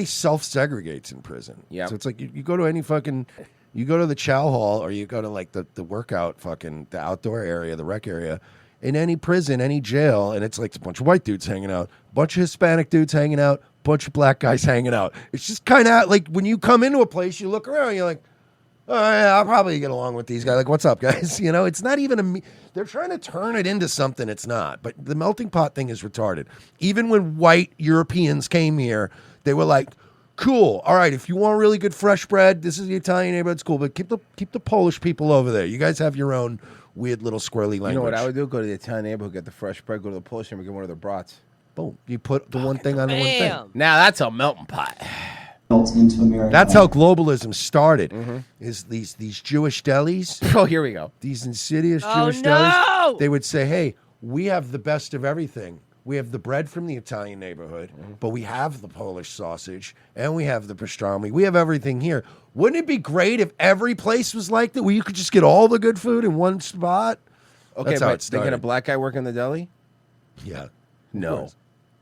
self-segregates in prison. Yeah. So it's like you go to any fucking, you go to the chow hall, or you go to like the workout fucking, the outdoor area, the rec area, in any prison, any jail, and it's like a bunch of white dudes hanging out, bunch of Hispanic dudes hanging out, bunch of black guys hanging out. It's just kind of like when you come into a place, you look around, you're like, oh, yeah, I'll probably get along with these guys. Like, what's up, guys? You know, it's not even they're trying to turn it into something it's not. But the melting pot thing is retarded. Even when white Europeans came here, they were like, cool. All right, if you want really good fresh bread, this is the Italian neighborhood. It's cool. But keep the Polish people over there. You guys have your own weird little squirrely language. You know what I would do? Go to the Italian neighborhood, get the fresh bread, go to the Polish neighborhood, get one of their brats. Boom. You put the one thing on the one thing. Now that's a melting pot. Melt into America. That's how globalism started. Is these Jewish delis? Oh, here we go. These insidious Oh, Jewish no! delis. They would say, "Hey, we have the best of everything. We have the bread from the Italian neighborhood, but we have the Polish sausage and we have the pastrami. We have everything here. Wouldn't it be great if every place was like that, where you could just get all the good food in one spot?" Okay, That's how but it they get a started. black guy work in the deli? Yeah. No. course.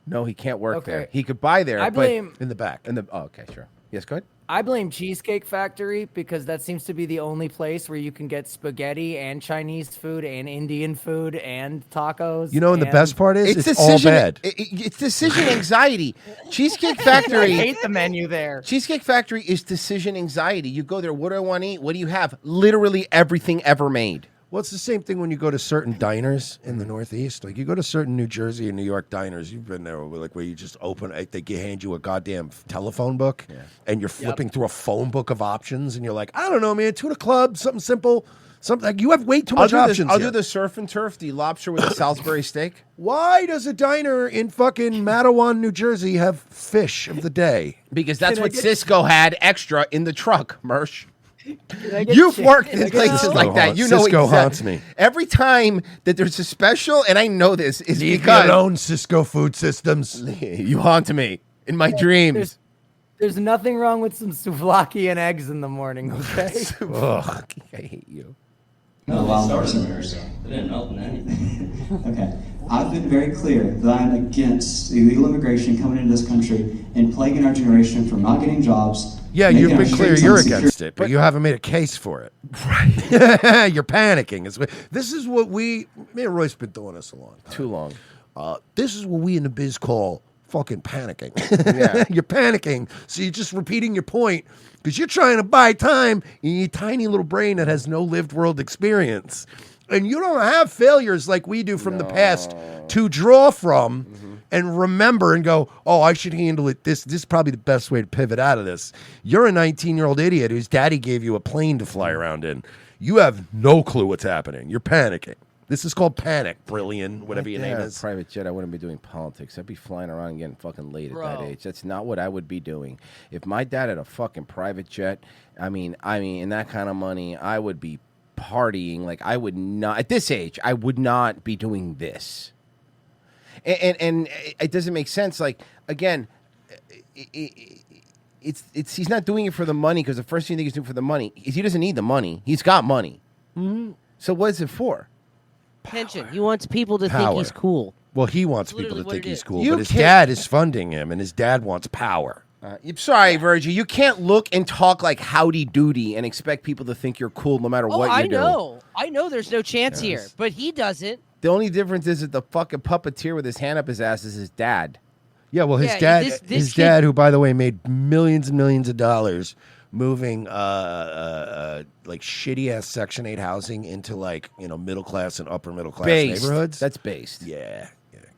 No, he can't work Okay. there. He could buy there. I but blame- in the back. Okay, sure. Yes, go ahead. I blame Cheesecake Factory because that seems to be the only place where you can get spaghetti and Chinese food and Indian food and tacos. You know, and the and- best part is it's all bad. It's decision anxiety. Cheesecake I Factory. hate the menu there. Cheesecake Factory is decision anxiety. You go there. What do I want to eat? What do you have? Literally everything ever made. Well, it's the same thing when you go to certain diners in the Northeast. Like you go to certain New Jersey and New York diners. You've been there, where you just open. They hand you a goddamn telephone book, and you're flipping through a phone book of options, and you're like, I don't know, man, tuna club, something simple, something. Like, you have way too much options. I'll here. do the surf and turf, the lobster with the Salisbury steak. Why does a diner in fucking Matawan, New Jersey, have fish of the day? Because that's Can I what get- Cisco had extra in the truck, Mersh. get You've chicken? worked Can I in get places chicken? like that. You know Cisco exactly. haunts me. Every time that there's a special, and I know this, is Leave me because alone, Cisco Food Systems. you haunt me in my dreams. There's nothing wrong with some souvlaki and eggs in the morning, okay? Ugh. I hate you. No, they started in America. They didn't melt into anything. Okay. I've been very clear that I'm against illegal immigration coming into this country and plaguing our generation from not getting jobs. Yeah, making you've our been clear streets you're unsecure. against it, but you haven't made a case for it. Right. You're panicking. This is what me and Royce been doing this a long time. Too long. This is what we in the biz call fucking panicking. Yeah. You're panicking, so you're just repeating your point because you're trying to buy time in your tiny little brain that has no lived world experience. And you don't have failures like we do from the past to draw from and remember and go, oh, I should handle it. This is probably the best way to pivot out of this. You're a 19-year-old idiot whose daddy gave you a plane to fly around in. You have no clue what's happening. You're panicking. This is called panic, brilliant, whatever your name is. Private jet, I wouldn't be doing politics. I'd be flying around and getting fucking laid at that age. That's not what I would be doing. If my dad had a fucking private jet, I mean, and that kind of money, I would be partying. Like, I would not, at this age, I would not be doing this. And it doesn't make sense. Like, again, it's he's not doing it for the money because the first thing he's doing for the money is he doesn't need the money. He's got money. Mm-hmm. So what is it for? Pension. He wants people to think Power. he's cool. Well, he wants That's people to literally think what it he's is. cool, You but his can't- dad is funding him, and his dad wants power. I'm sorry, Virgie. You can't look and talk like howdy doody and expect people to think you're cool no matter Oh, what you're I doing. know. I know there's no chance here, but he doesn't. The only difference is that the fucking puppeteer with his hand up his ass is his dad. Yeah, well, his Yeah, dad, this his kid- dad, who by the way made millions and millions of dollars moving like shitty ass Section 8 housing into like middle class and upper middle class Based. neighborhoods. That's based. Yeah,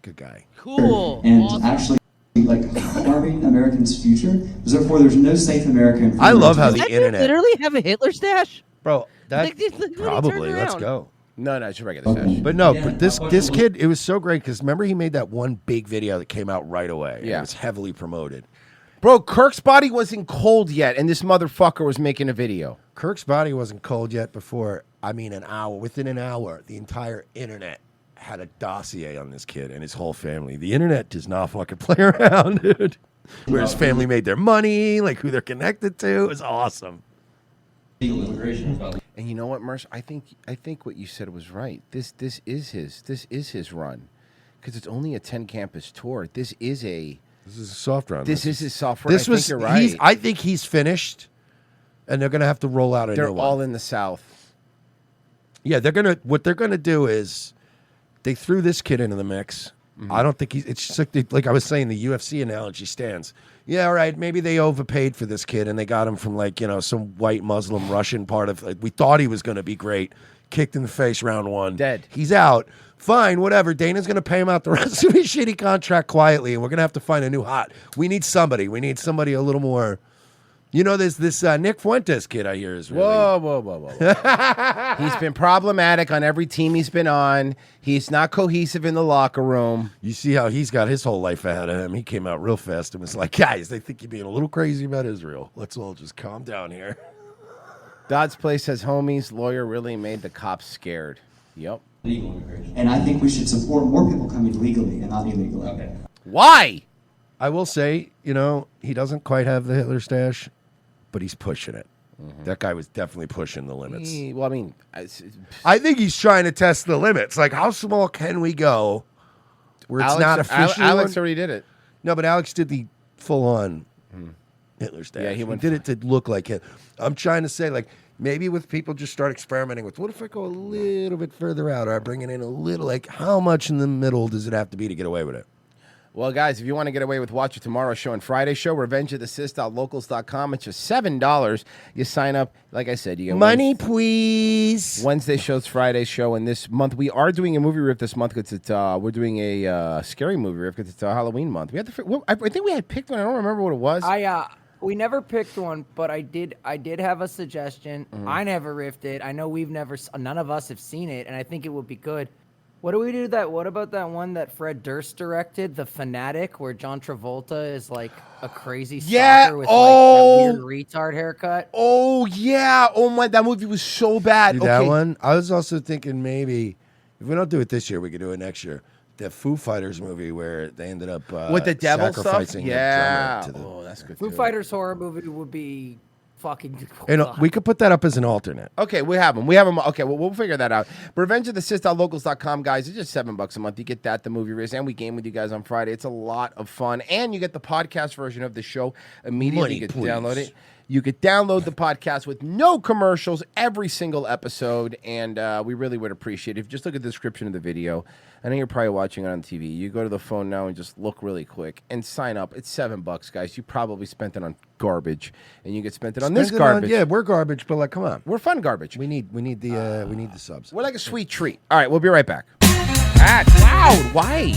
good guy. Cool. And Awesome. actually, like harming Americans' future. Therefore, there's no safe American. I love how Does the that dude internet, literally have a Hitler stash? bro. That Like, look when he turned probably. Let's around. go. No, it's a regular session. But no, but this kid, it was so great because remember he made that one big video that came out right away. Yeah. It was heavily promoted. Bro, Kirk's body wasn't cold yet, and this motherfucker was making a video. Kirk's body wasn't cold yet before, an hour. Within an hour, the entire internet had a dossier on this kid and his whole family. The internet does not fucking play around, dude. Where his family made their money, like who they're connected to. It was awesome. Legal immigration is about. And you know what, Merce? I think what you said was right. This is his run, because it's only a 10 campus tour. This is a soft run. This is his soft run. This I was. think you're right. I think he's finished, and they're gonna have to roll out a They're new one. all in the South. Yeah, what they're gonna do is they threw this kid into the mix. I don't think it's just like I was saying, the UFC analogy stands. Yeah, all right, maybe they overpaid for this kid and they got him from some white Muslim Russian part of we thought he was gonna be great. Kicked in the face round one. Dead. He's out. Fine, whatever. Dana's gonna pay him out the rest of his shitty contract quietly, and we're gonna have to find a new hot. We need somebody. We need somebody a little more. There's this Nick Fuentes kid I hear is really. Whoa. He's been problematic on every team he's been on. He's not cohesive in the locker room. You see how he's got his whole life ahead of him. He came out real fast and was like, guys, they think you're being a little crazy about Israel. Let's all just calm down here. Dodd's Place says homies, lawyer really made the cops scared. Yep. Legal immigration. And I think we should support more people coming legally and not illegally. Okay. Why? I will say, he doesn't quite have the Hitler stash, but he's pushing it. That guy was definitely pushing the limits. Well, I mean, I think he's trying to test the limits. Like, how small can we go where it's not officially? Alex already did it. No, but Alex did the full-on Hitler stash. Yeah, he went did it to look like it. I'm trying to say, like, maybe with people just start experimenting with, what if I go a little bit further out, or I bring it in a little, like, how much in the middle does it have to be to get away with it? Well, guys, if you want to get away with Watch It Tomorrow show and Friday show, revengeofthesis.locals.com. It's just $7. You sign up. Like I said, you get Money, please. Wednesday show's Friday show, and this month we are doing a movie riff this month because we're doing a scary movie riff because it's Halloween month. We had I think we had picked one. I don't remember what it was. We never picked one, but I did have a suggestion. I never riffed it. I know none of us have seen it, and I think it would be good. What do we do what about that one that Fred Durst directed, The Fanatic, where John Travolta is like a crazy stalker with like that weird retard haircut? Oh yeah. Oh my, that movie was so bad. Do that one. I was also thinking maybe if we don't do it this year, we could do it next year. The Foo Fighters movie where they ended up with the devil stuff. sacrificing the Yeah. drummer to the. Oh, that's good. Foo Fighters horror movie would be fucking. And we could put that up as an alternate. Okay, we have them. Okay, well, we'll figure that out. RevengeOfTheSith.locals.com, guys. It's just $7 a month. You get that, the movie race, and we game with you guys on Friday. It's a lot of fun, and you get the podcast version of the show immediately. Money, You get to please. download it. You could download the podcast with no commercials every single episode, and we really would appreciate it. If you just look at the description of the video, I know you're probably watching it on TV. You go to the phone now and just look really quick and sign up. It's $7, guys. You probably spent it on garbage, and you could spend it on this garbage. Yeah, we're garbage, but like, come on, we're fun garbage. We need the subs. We're like a sweet treat. All right, we'll be right back. That's loud. Why?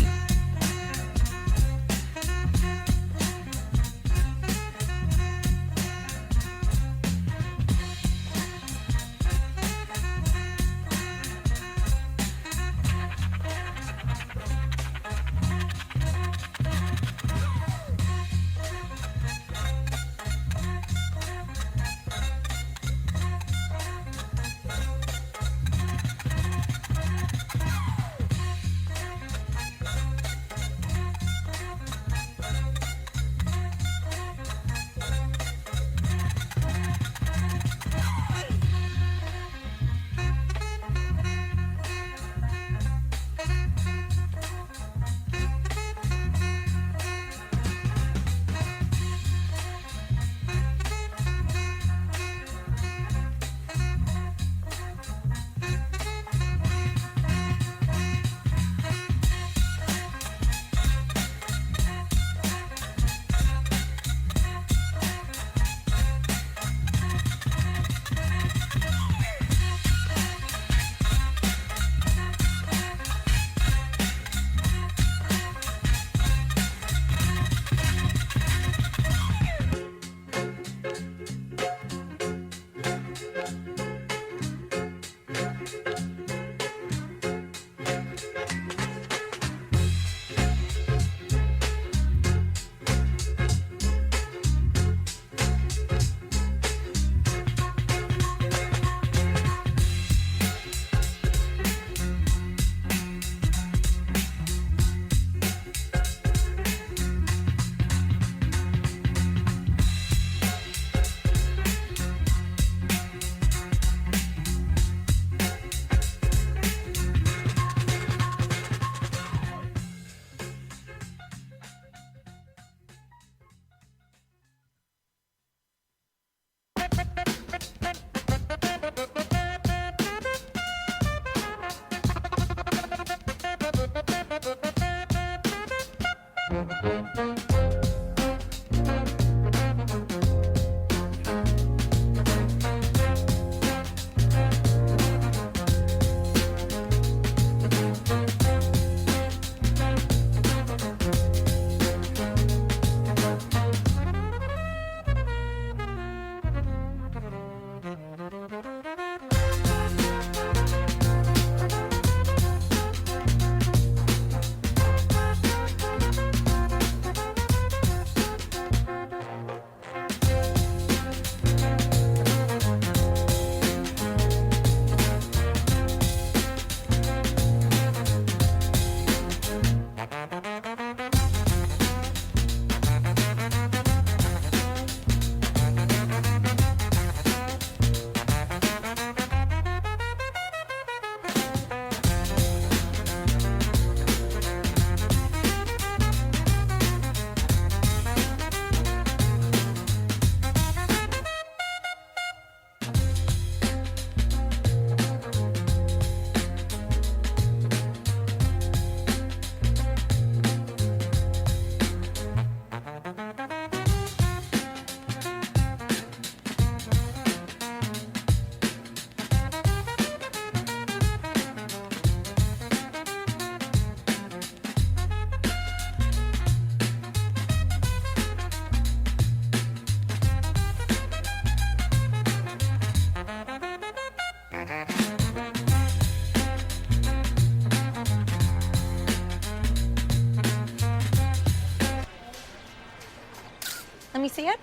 Let me see it.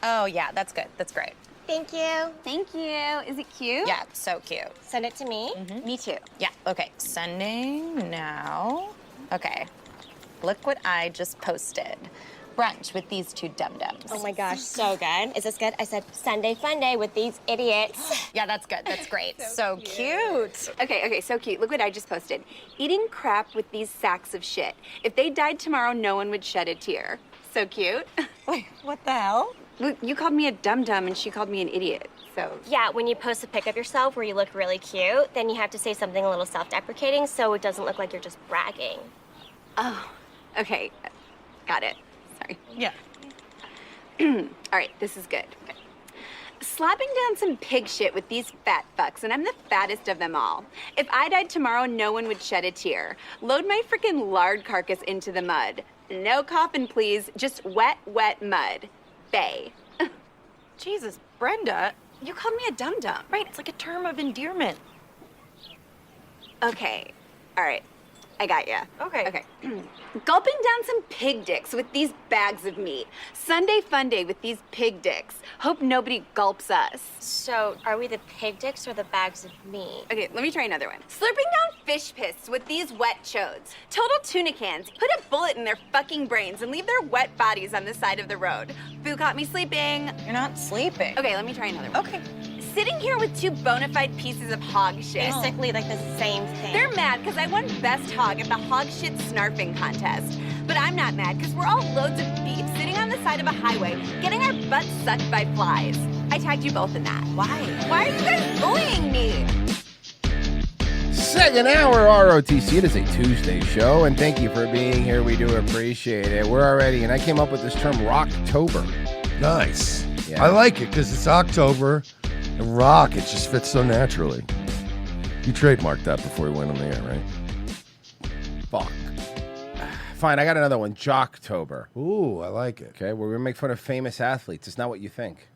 Oh, yeah, that's good. That's great. Thank you. Thank you. Is it cute? Yeah, so cute. Send it to me. Me too. Yeah, okay. Sending now. Okay. Look what I just posted. Brunch with these two dum-dums. Oh my gosh, so good. Is this good? I said Sunday fun day with these idiots. Yeah, that's good. That's great. so cute. Okay, so cute. Look what I just posted. Eating crap with these sacks of shit. If they died tomorrow, no one would shed a tear. so cute. Wait, what the hell? You called me a dum-dum and she called me an idiot, so. Yeah, when you post a pic of yourself where you look really cute, then you have to say something a little self-deprecating so it doesn't look like you're just bragging. Oh, okay. Got it. Sorry. Yeah. All right, this is good. Okay. Slapping down some pig shit with these fat fucks, and I'm the fattest of them all. If I died tomorrow, no one would shed a tear. Load my freaking lard carcass into the mud. No coffin, please. Just wet, wet mud. Bay. Jesus, Brenda. You called me a dum-dum. Right, it's like a term of endearment. Okay. All right. I got ya. Okay. Okay. Gulping down some pig dicks with these bags of meat. Sunday fun day with these pig dicks. Hope nobody gulps us. So, are we the pig dicks or the bags of meat? Okay, let me try another one. Slurping down fish piss with these wet chodes. Total tuna cans. Put a bullet in their fucking brains and leave their wet bodies on the side of the road. Boo caught me sleeping. You're not sleeping. Okay, let me try another one. Okay. Sitting here with two bona fide pieces of hog shit. Basically like the same thing. They're mad because I won best hog at the hog shit snarfing contest. But I'm not mad because we're all loads of beef sitting on the side of a highway getting our butts sucked by flies. I tagged you both in that. Why? Why are you guys bullying me? Second hour ROTC. It is a Tuesday show, and thank you for being here. We do appreciate it. We're already, and I came up with this term, Rocktober. Nice. Yeah. I like it because it's October. And rock, it just fits so naturally. You trademarked that before we went on the air, right? Fuck. Fine, I got another one. Jocktober. Ooh, I like it. Okay, where we make fun of famous athletes. It's not what you think.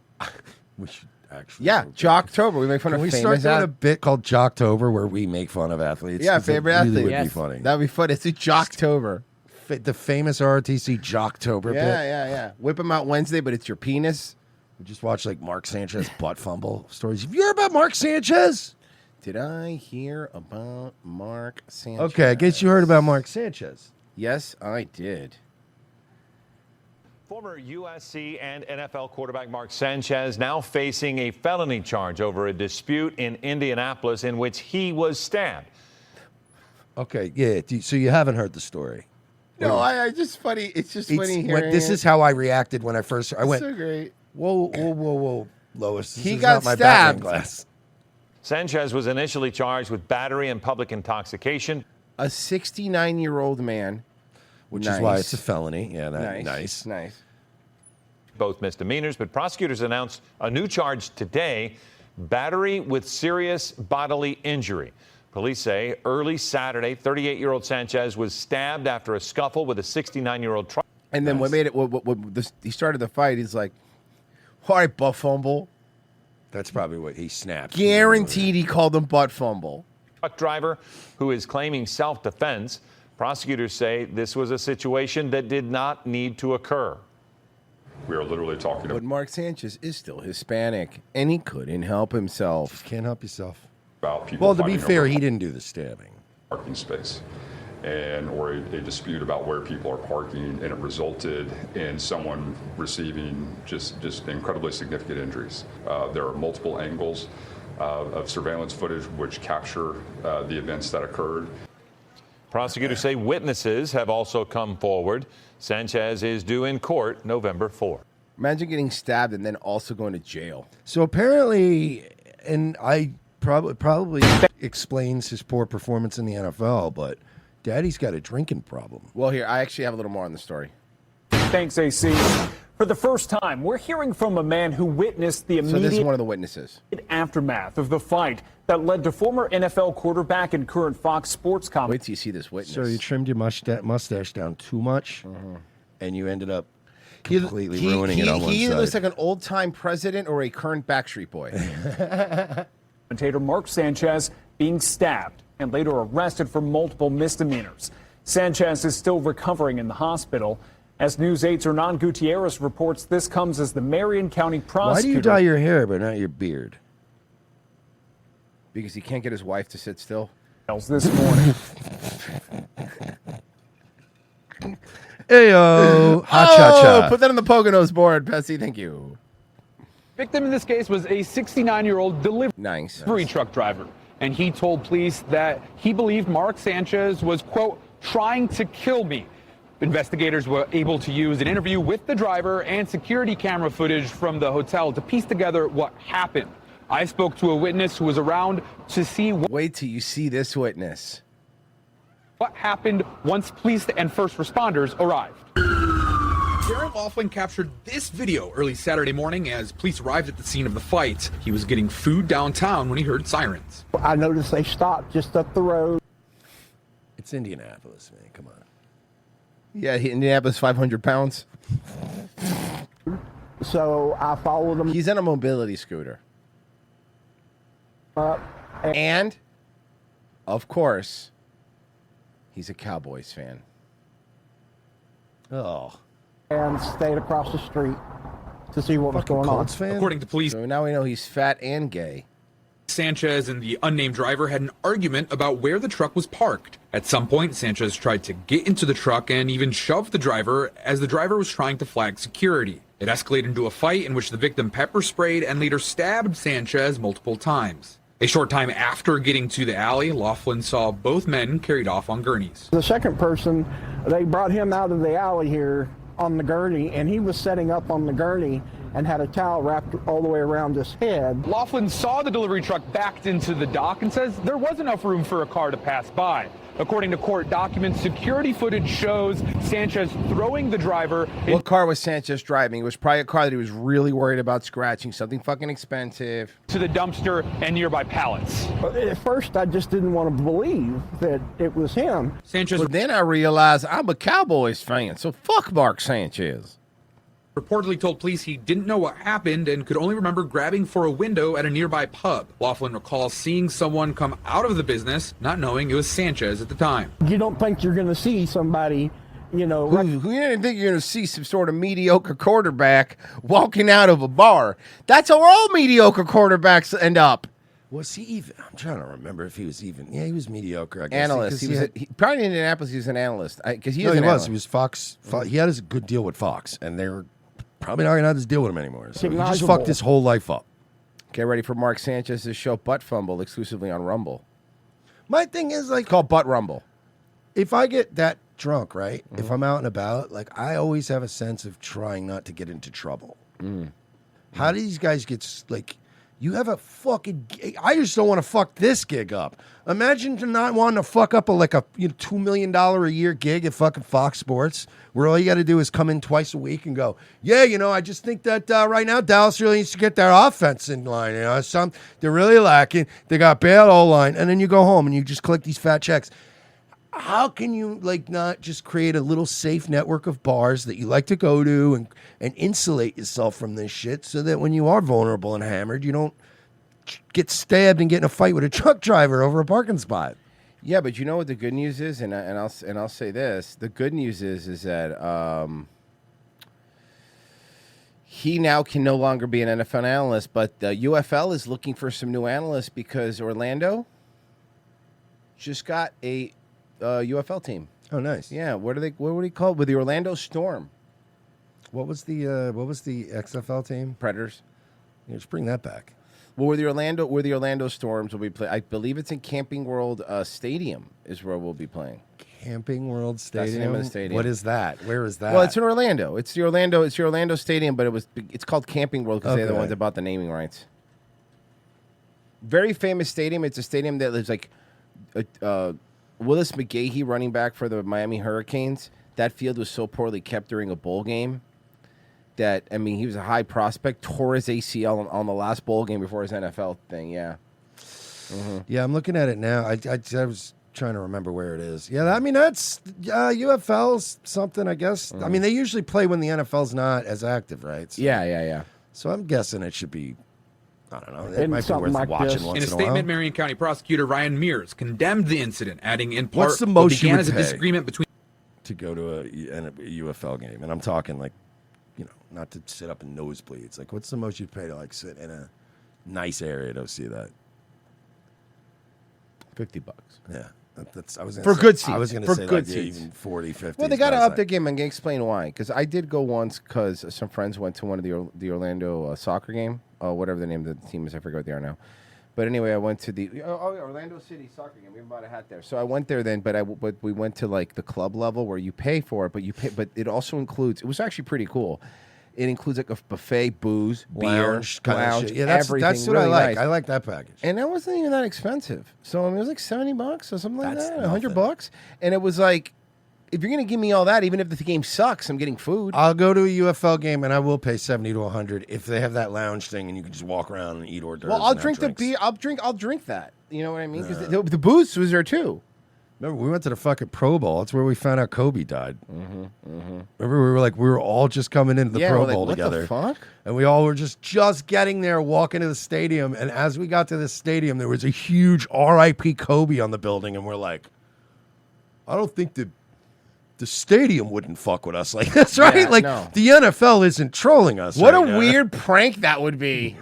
We should actually. Yeah, Jocktober. We make fun Can of we famous start doing a athletes. bit called Jocktober where we make fun of athletes? Yeah, 'Cause it favorite really athlete. would be funny. That'd be fun. It's a Jocktober. The famous ROTC Jocktober bit. Yeah. Whip them out Wednesday, but it's your penis. We just watched like Mark Sanchez butt fumble stories. Have you heard about Mark Sanchez? Did I hear about Mark Sanchez? Okay, I guess you heard about Mark Sanchez. Yes, I did. Former USC and NFL quarterback Mark Sanchez now facing a felony charge over a dispute in Indianapolis in which he was stabbed. Okay, yeah. So you haven't heard the story? No, I just funny. It's just funny hearing This it. is how I reacted when I first. I went. So great. Whoa, Lois. This He is got not my stabbed. background glass. Sanchez was initially charged with battery and public intoxication. A 69-year-old man. Which is why it's a felony. Yeah, nice. Both misdemeanors, but prosecutors announced a new charge today, battery with serious bodily injury. Police say early Saturday, 38-year-old Sanchez was stabbed after a scuffle with a 69-year-old truck. And then what made it? He started the fight. He's like, "All right, butt fumble." That's probably what he snapped. Guaranteed, he called him butt fumble. Truck driver who is claiming self-defense. Prosecutors say this was a situation that did not need to occur. We are literally talking But Mark Sanchez is still Hispanic, and he couldn't help himself. Just can't help yourself. about people. Well, to be fighting fair, over he didn't do the stabbing. Parking space, or a dispute about where people are parking, and it resulted in someone receiving just incredibly significant injuries. There are multiple angles of surveillance footage which capture the events that occurred. Prosecutors say witnesses have also come forward. Sanchez is due in court November 4. Imagine getting stabbed and then also going to jail. So apparently, and I probably explains his poor performance in the NFL, but Daddy's got a drinking problem. Well, here, I actually have a little more on the story. Thanks, AC. For the first time, we're hearing from a man who witnessed the So this is immediate one of the witnesses. aftermath of the fight that led to former NFL quarterback and current Fox Sports commentator. Wait till you see this witness. So you trimmed your mustache down too much, and you ended up completely ruining it on one He either side. looks like an old-time president or a current Backstreet Boy. Commentator Mark Sanchez being stabbed and later arrested for multiple misdemeanors. Sanchez is still recovering in the hospital. As News 8's Hernan Gutierrez reports, this comes as the Marion County prosecutor... Why do you dye your hair but not your beard? Because he can't get his wife to sit still. This morning. Heyo, ha-cha-cha. Put that on the Poconos board, Pessy. Thank you. Victim in this case was a 69-year-old delivery truck driver, and he told police that he believed Mark Sanchez was, quote, trying to kill me. Investigators were able to use an interview with the driver and security camera footage from the hotel to piece together what happened. I spoke to a witness who was around to see Wait till you see this witness. what happened once police and first responders arrived. Darren Laughlin captured this video early Saturday morning as police arrived at the scene of the fight. He was getting food downtown when he heard sirens. I noticed they stopped just up the road. It's Indianapolis, man. Come on. Yeah, Indianapolis, 500 pounds. So I followed him. He's in a mobility scooter. And, of course, he's a Cowboys fan. Oh. And stayed across the street to see what was going on. According to police, So now we know he's fat and gay. Sanchez and the unnamed driver had an argument about where the truck was parked. At some point, Sanchez tried to get into the truck and even shoved the driver as the driver was trying to flag security. It escalated into a fight in which the victim pepper sprayed and later stabbed Sanchez multiple times. A short time after getting to the alley, Laughlin saw both men carried off on gurneys. The second person, they brought him out of the alley here on the gurney, and he was setting up on the gurney and had a towel wrapped all the way around his head. Laughlin saw the delivery truck backed into the dock and says there was enough room for a car to pass by. According to court documents, security footage shows Sanchez throwing the driver. What car was Sanchez driving? It was probably a car that he was really worried about scratching, something fucking expensive. To the dumpster and nearby pallets. At first, I just didn't want to believe that it was him. Sanchez. But then I realized I'm a Cowboys fan, so fuck Mark Sanchez. Reportedly told police he didn't know what happened and could only remember grabbing for a window at a nearby pub. Laughlin recalls seeing someone come out of the business, not knowing it was Sanchez at the time. You don't think you're going to see somebody, you know. Who you didn't think you're going to see some sort of mediocre quarterback walking out of a bar? That's how all mediocre quarterbacks end up. Was he even? I'm trying to remember if he was even. Yeah, he was mediocre, I guess. Analyst. He probably in Indianapolis, he was an analyst. Because he no, is he an was. analyst. He was Fox. He had a good deal with Fox, and they were probably not going to have this deal with him anymore. So he just fucked his whole life up. Get ready for Mark Sanchez's show Butt Fumble exclusively on Rumble. My thing is, like, it's called Butt Rumble. If I get that drunk, right? If I'm out and about, like, I always have a sense of trying not to get into trouble. How do these guys get, like, you have a fucking, I just don't want to fuck this gig up. Imagine not wanting to fuck up a $2 million a year gig at fucking Fox Sports, where all you got to do is come in twice a week and go, yeah, I just think that right now Dallas really needs to get their offense in line. They're really lacking. They got bad O-line. And then you go home and you just collect these fat checks. How can you, like, not just create a little safe network of bars that you like to go to and insulate yourself from this shit so that when you are vulnerable and hammered, you don't get stabbed and get in a fight with a truck driver over a parking spot? Yeah, but you know what the good news is, and I'll say this: the good news is that he now can no longer be an NFL analyst, but the UFL is looking for some new analysts because Orlando just got a UFL team. Oh, nice. Yeah, what were they called? With the Orlando Storm. What was the XFL team? Predators. Yeah, just bring that back. Well, where the Orlando Storms will be playing. I believe it's in Camping World Stadium is where we'll be playing. Camping World Stadium. That's the name of the stadium. What is that? Where is that? Well, it's in Orlando. It's the Orlando Stadium, but it's called Camping World because they're the Okay. ones that bought the naming rights. Very famous stadium. It's a stadium that lives like Willis McGahee, running back for the Miami Hurricanes. That field was so poorly kept during a bowl game that, I mean, he was a high prospect, tore his ACL on the last bowl game before his NFL thing. Yeah. Yeah, I'm looking at it now. I was trying to remember where it is. Yeah, I mean, that's UFL's something, I guess. I mean, they usually play when the NFL's not as active, right? So, Yeah. So I'm guessing it should be, I don't know, it And might be something worth like watching this. once In a in a while. statement, Marion County prosecutor Ryan Mears condemned the incident, adding in part What's the what most you began would as a pay disagreement between to go to a UFL game? And I'm talking like, not to sit up in nosebleeds. Like, what's the most you'd pay to like sit in a nice area to see that? $50. Yeah. That's, I was For good seats. I was going to For say good like, yeah, seats. even 40, 50. Well, they got to up their game. I'm going to explain why. Because I did go once because some friends went to one of the Orlando soccer game. Whatever the name of the team is. I forget what they are now. But anyway, I went to the Orlando City soccer game. We bought a hat there, so I went there then. But we went to like the club level where you pay for it, but it also includes. It was actually pretty cool. It includes like a buffet, booze, Lounge beer, kind of lounge, shit. Yeah, that's everything. what I really like. nice. I like that package. And that wasn't even that expensive. So I mean, it was like $70 or something like That's that, nothing. $100. And it was like, if you're gonna give me all that, even if the game sucks, I'm getting food. I'll go to a UFL game and I will pay $70 to $100 if they have that lounge thing and you can just walk around and eat hors d'oeuvres. Well, I'll and have drink the drinks. beer. I'll drink that. You know what I mean? Because the booze was there too. Remember, we went to the fucking Pro Bowl. That's where we found out Kobe died. Remember, we were all just coming into the Yeah, Pro we're like, Bowl what the together. fuck? And we all were just getting there, walking to the stadium. And as we got to the stadium, there was a huge R.I.P. Kobe on the building. And we're like, I don't think the stadium wouldn't fuck with us like this, right? Yeah, like, no. the NFL isn't trolling us. What right a now. weird prank that would be.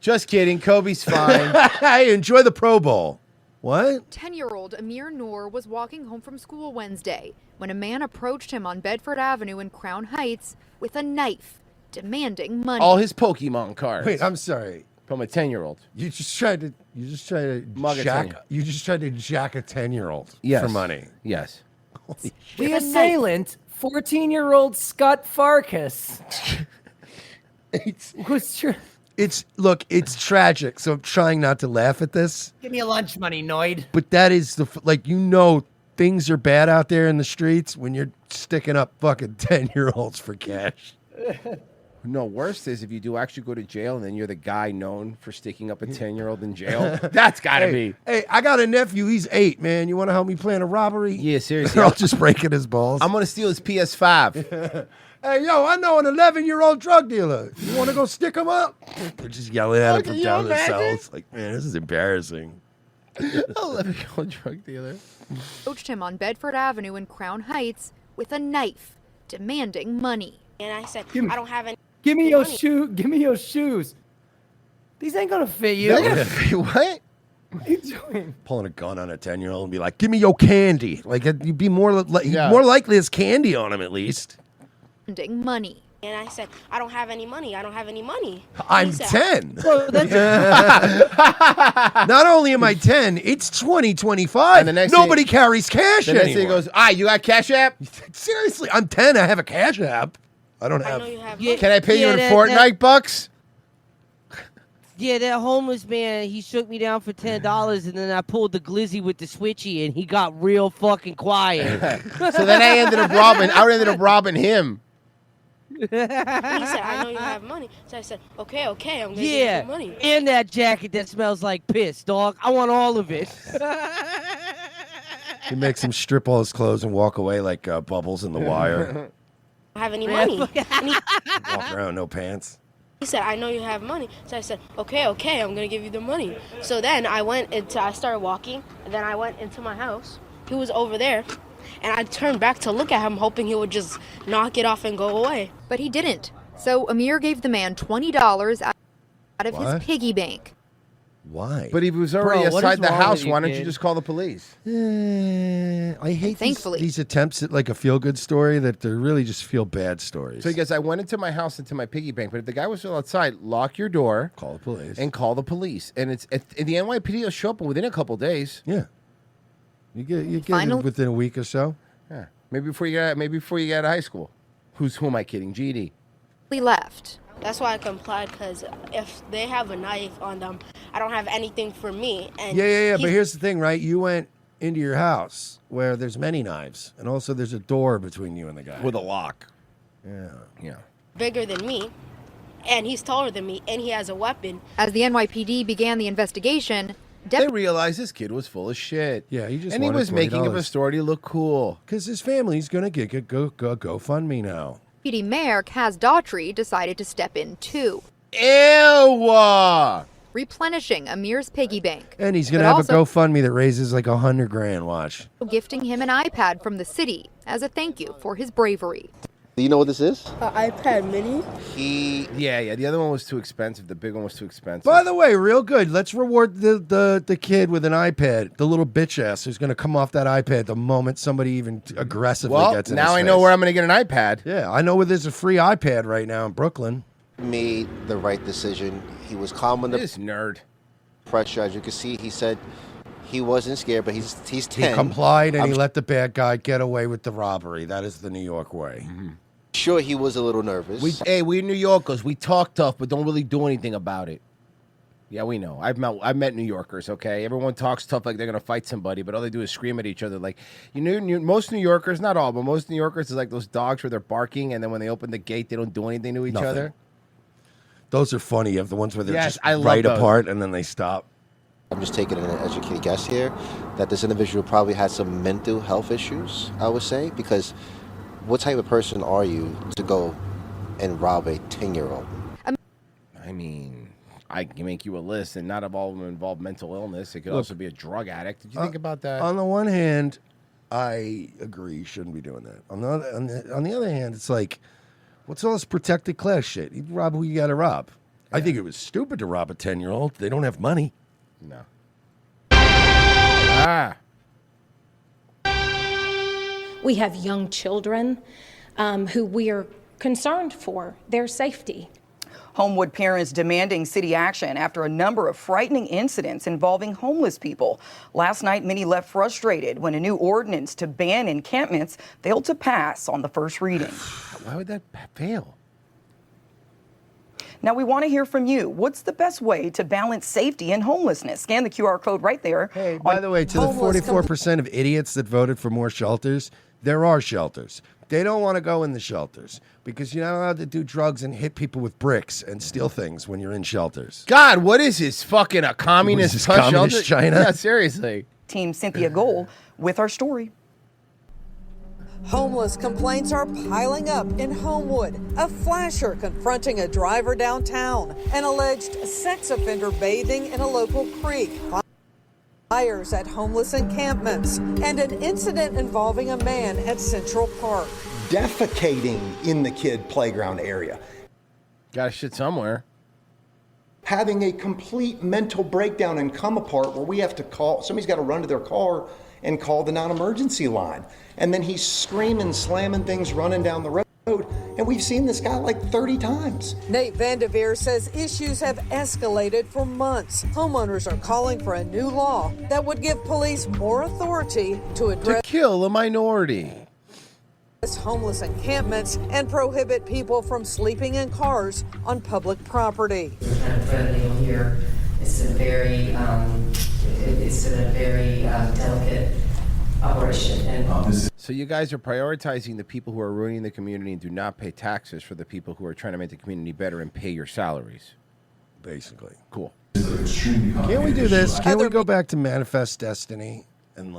Just kidding. Kobe's fine. Hey, enjoy the Pro Bowl. What? 10-year-old Amir Noor was walking home from school Wednesday when a man approached him on Bedford Avenue in Crown Heights with a knife, demanding money. All his Pokemon cards. Wait, I'm sorry. From a 10-year-old. You just tried to Mug a jack. 10-year-old. You just tried to jack a 10-year-old Yes. for money. Yes. The assailant, 14-year-old Scott Farkas. It's tragic. So I'm trying not to laugh at this. Give me your lunch money, Noid. But that is things are bad out there in the streets when you're sticking up fucking 10-year-olds for cash. No, worst is if you do actually go to jail and then you're the guy known for sticking up a 10-year-old in jail. That's gotta be. Hey, I got a nephew. He's 8, man. You want to help me plan a robbery? Yeah, seriously. I'll just breaking his balls. I'm gonna steal his PS5. Hey, yo, I know an 11-year-old drug dealer. You want to go stick him up? They're just yelling at him Can from you down the imagine? cells. Like, man, this is embarrassing. 11-year-old drug dealer. Approached him on Bedford Avenue in Crown Heights with a knife, demanding money. And I said, Give me- I don't have any. Give me your money. shoe. Give me your shoes. These ain't gonna fit you. They're gonna fit- what? What are you doing? Pulling a gun on a 10-year-old and be like, give me your candy. Like, you'd be more Yeah. more likely as candy on him, at least. Demanding money. And I said, I don't have any money. I don't have any money. I'm He said, 10. Well, Not only am I 10, it's 2025. And the next Nobody thing- carries cash The next anymore. thing he goes, you got Cash App? Seriously, I'm 10. I have a cash app. I don't I have. know you have Yeah. money. Can I pay you in that- Fortnite bucks? Yeah, that homeless man, he shook me down for $10, and then I pulled the glizzy with the switchy, and he got real fucking quiet. So then I ended up robbing him. And he said, I know you have money. So I said, okay, I'm going to give Yeah, you money. and that jacket that smells like piss, dog. I want all of it. He makes him strip all his clothes and walk away like Bubbles in The Wire. I don't have any money. And Walk around, no pants. he said, I know you have money. So I said, okay, I'm going to give you the money. So then I started walking, and then I went into my house. He was over there, and I turned back to look at him, hoping he would just knock it off and go away. But he didn't. So Amir gave the man $20 out of What? his piggy bank. Why? But he was already Bro, what outside is the wrong house. with you, Why don't you kid? just call the police? I hate Thankfully. these attempts at like a feel-good story that they're really just feel-bad stories. So he goes, I went into my house, into my piggy bank, but if the guy was still outside, lock your door. Call the police. And call the police. And it's the NYPD will show up within a couple days. Yeah. You get Final- it within a week or so. Yeah. Maybe before you get out of high school. Who am I kidding? GD. He left. That's why I complied, because if they have a knife on them, I don't have anything for me. And Yeah. But he's here's the thing, right? You went into your house where there's many knives, and also there's a door between you and the guy. With a lock. Yeah. bigger than me, and he's taller than me, and he has a weapon. As the NYPD began the investigation, They realized this kid was full of shit. Yeah, he just and he wanted was making up a $20. story to look cool. Because his family's going to get a GoFundMe now. PD Mayor Kaz Daughtry decided to step in too, Ew! replenishing Amir's piggy bank. And he's going to But have a also GoFundMe that raises like $100,000. Watch. gifting him an iPad from the city as a thank you for his bravery. Do you know what this is? iPad mini. Yeah. The other one was too expensive. The big one was too expensive. By the way, real good. Let's reward the kid with an iPad, the little bitch ass who's going to come off that iPad the moment somebody even aggressively well, gets in now his I know face. where I'm going to get an iPad. Yeah, I know where there's a free iPad right now in Brooklyn. Made the right decision. He was calm in the. This nerd. pressure. As you can see, he said he wasn't scared, but he's 10. He complied and he I'm let the bad guy get away with the robbery. That is the New York way. sure he was a little nervous. We're New Yorkers. We talk tough, but don't really do anything about it. Yeah, we know. I've met New Yorkers. Okay, everyone talks tough like they're gonna fight somebody, but all they do is scream at each other. Like most New Yorkers, not all, but most New Yorkers is like those dogs where they're barking, and then when they open the gate, they don't do anything to each Nothing. other. Those are funny. You have the ones where they're Yes, just I love right those. apart and then they stop. I'm just taking an educated guess here that this individual probably had some mental health issues, I would say, because what type of person are you to go and rob a 10-year-old? I mean, I can make you a list, and not all of them involve mental illness. It could Look, also be a drug addict. Did you think about that? On the one hand, I agree you shouldn't be doing that. On the other hand, it's like, what's all this protected class shit? You rob who you got to rob. I think it was stupid to rob a 10-year-old. They don't have money. No. Ah. We have young children who we are concerned for their safety. Homewood parents demanding city action after a number of frightening incidents involving homeless people. Last night, many left frustrated when a new ordinance to ban encampments failed to pass on the first reading. Why would that fail? Now, we want to hear from you. What's the best way to balance safety and homelessness? Scan the QR code right there. Hey, by the way, to the 44% of idiots that voted for more shelters, there are shelters. They don't want to go in the shelters because you're not allowed to do drugs and hit people with bricks and steal things when you're in shelters. God, what is this? Fucking a communist, What is this, push communist shelter? China? Yeah, seriously. Team Cynthia Gold with our story. Homeless complaints are piling up in Homewood. A flasher confronting a driver downtown. An alleged sex offender bathing in a local creek. Fires at homeless encampments. And an incident involving a man at Central Park. Defecating in the kid playground area. Got to shit somewhere. Having a complete mental breakdown and come apart where we have to call, somebody's got to run to their car and call the non-emergency line. And then he's screaming, slamming things, running down the road. And we've seen this guy like 30 times. Nate Vandeveer says issues have escalated for months. Homeowners are calling for a new law that would give police more authority to address Kill a minority. homeless encampments and prohibit people from sleeping in cars on public property. Here, it's a very, delicate operation. And So you guys are prioritizing the people who are ruining the community and do not pay taxes for the people who are trying to make the community better and pay your salaries. Basically. Cool. Can't we do this? Can't we go back to Manifest Destiny and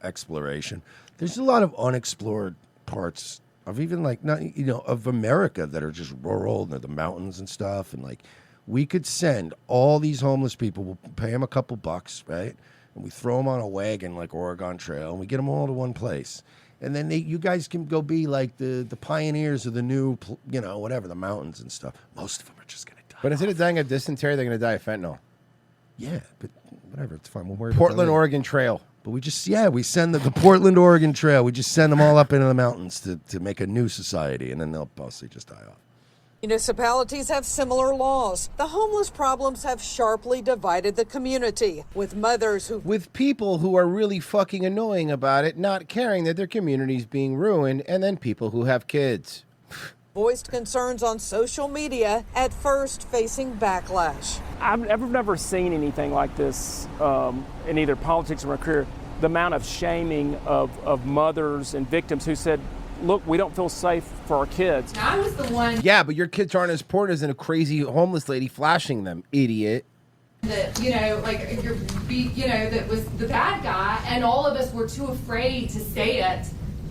exploration? There's a lot of unexplored parts of even of America that are just rural and the mountains and stuff. And we could send all these homeless people, we'll pay them a couple bucks, right? And we throw them on a wagon like Oregon Trail and we get them all to one place. And then you guys can go be like the pioneers of the new, the mountains and stuff. Most of them are just going to die. But instead of dying of dysentery, they're going to die of fentanyl. Yeah, but whatever, it's fine. We'll worry about Portland, that later. Oregon Trail. But we send the Portland, Oregon Trail. We just send them all up into the mountains to make a new society, and then they'll mostly just die off. Municipalities have similar laws. The homeless problems have sharply divided the community, with mothers who With people who are really fucking annoying about it, not caring that their community's being ruined, and then people who have kids. voiced concerns on social media, at first facing backlash. I've never seen anything like this in either politics or my career. The amount of shaming of mothers and victims who said, look, we don't feel safe for our kids. I was the one Yeah, but your kids aren't as important as a crazy homeless lady flashing them, idiot. that, that was the bad guy, and all of us were too afraid to say it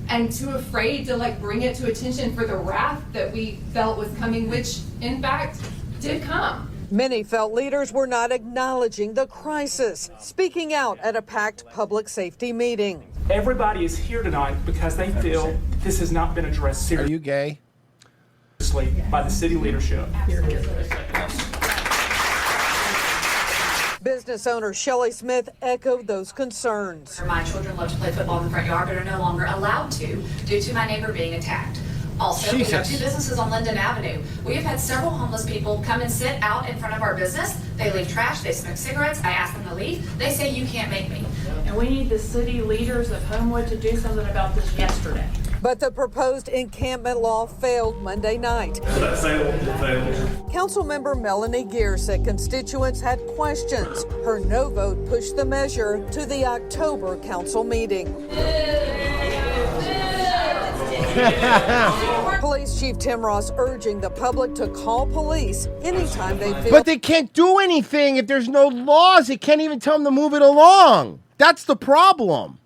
and too afraid to bring it to attention for the wrath that we felt was coming, which in fact did come. Many felt leaders were not acknowledging the crisis, speaking out at a packed public safety meeting. Everybody is here tonight because they feel this has not been addressed seriously. Are you gay? By the city leadership. Business owner Shelley Smith echoed those concerns. My children love to play football in the front yard, but are no longer allowed to due to my neighbor being attacked. Also, we have two businesses on Linden Avenue. We have had several homeless people come and sit out in front of our business. They leave trash, they smoke cigarettes. I ask them to leave. They say you can't make me. And we need the city leaders of Homewood to do something about this yesterday. But the proposed encampment law failed Monday night. That failed. Councilmember Melanie Geer said constituents had questions. Her no vote pushed the measure to the October council meeting. Police Chief Tim Ross urging the public to call police anytime they feel. But they can't do anything if there's no laws. They can't even tell them to move it along. That's the problem.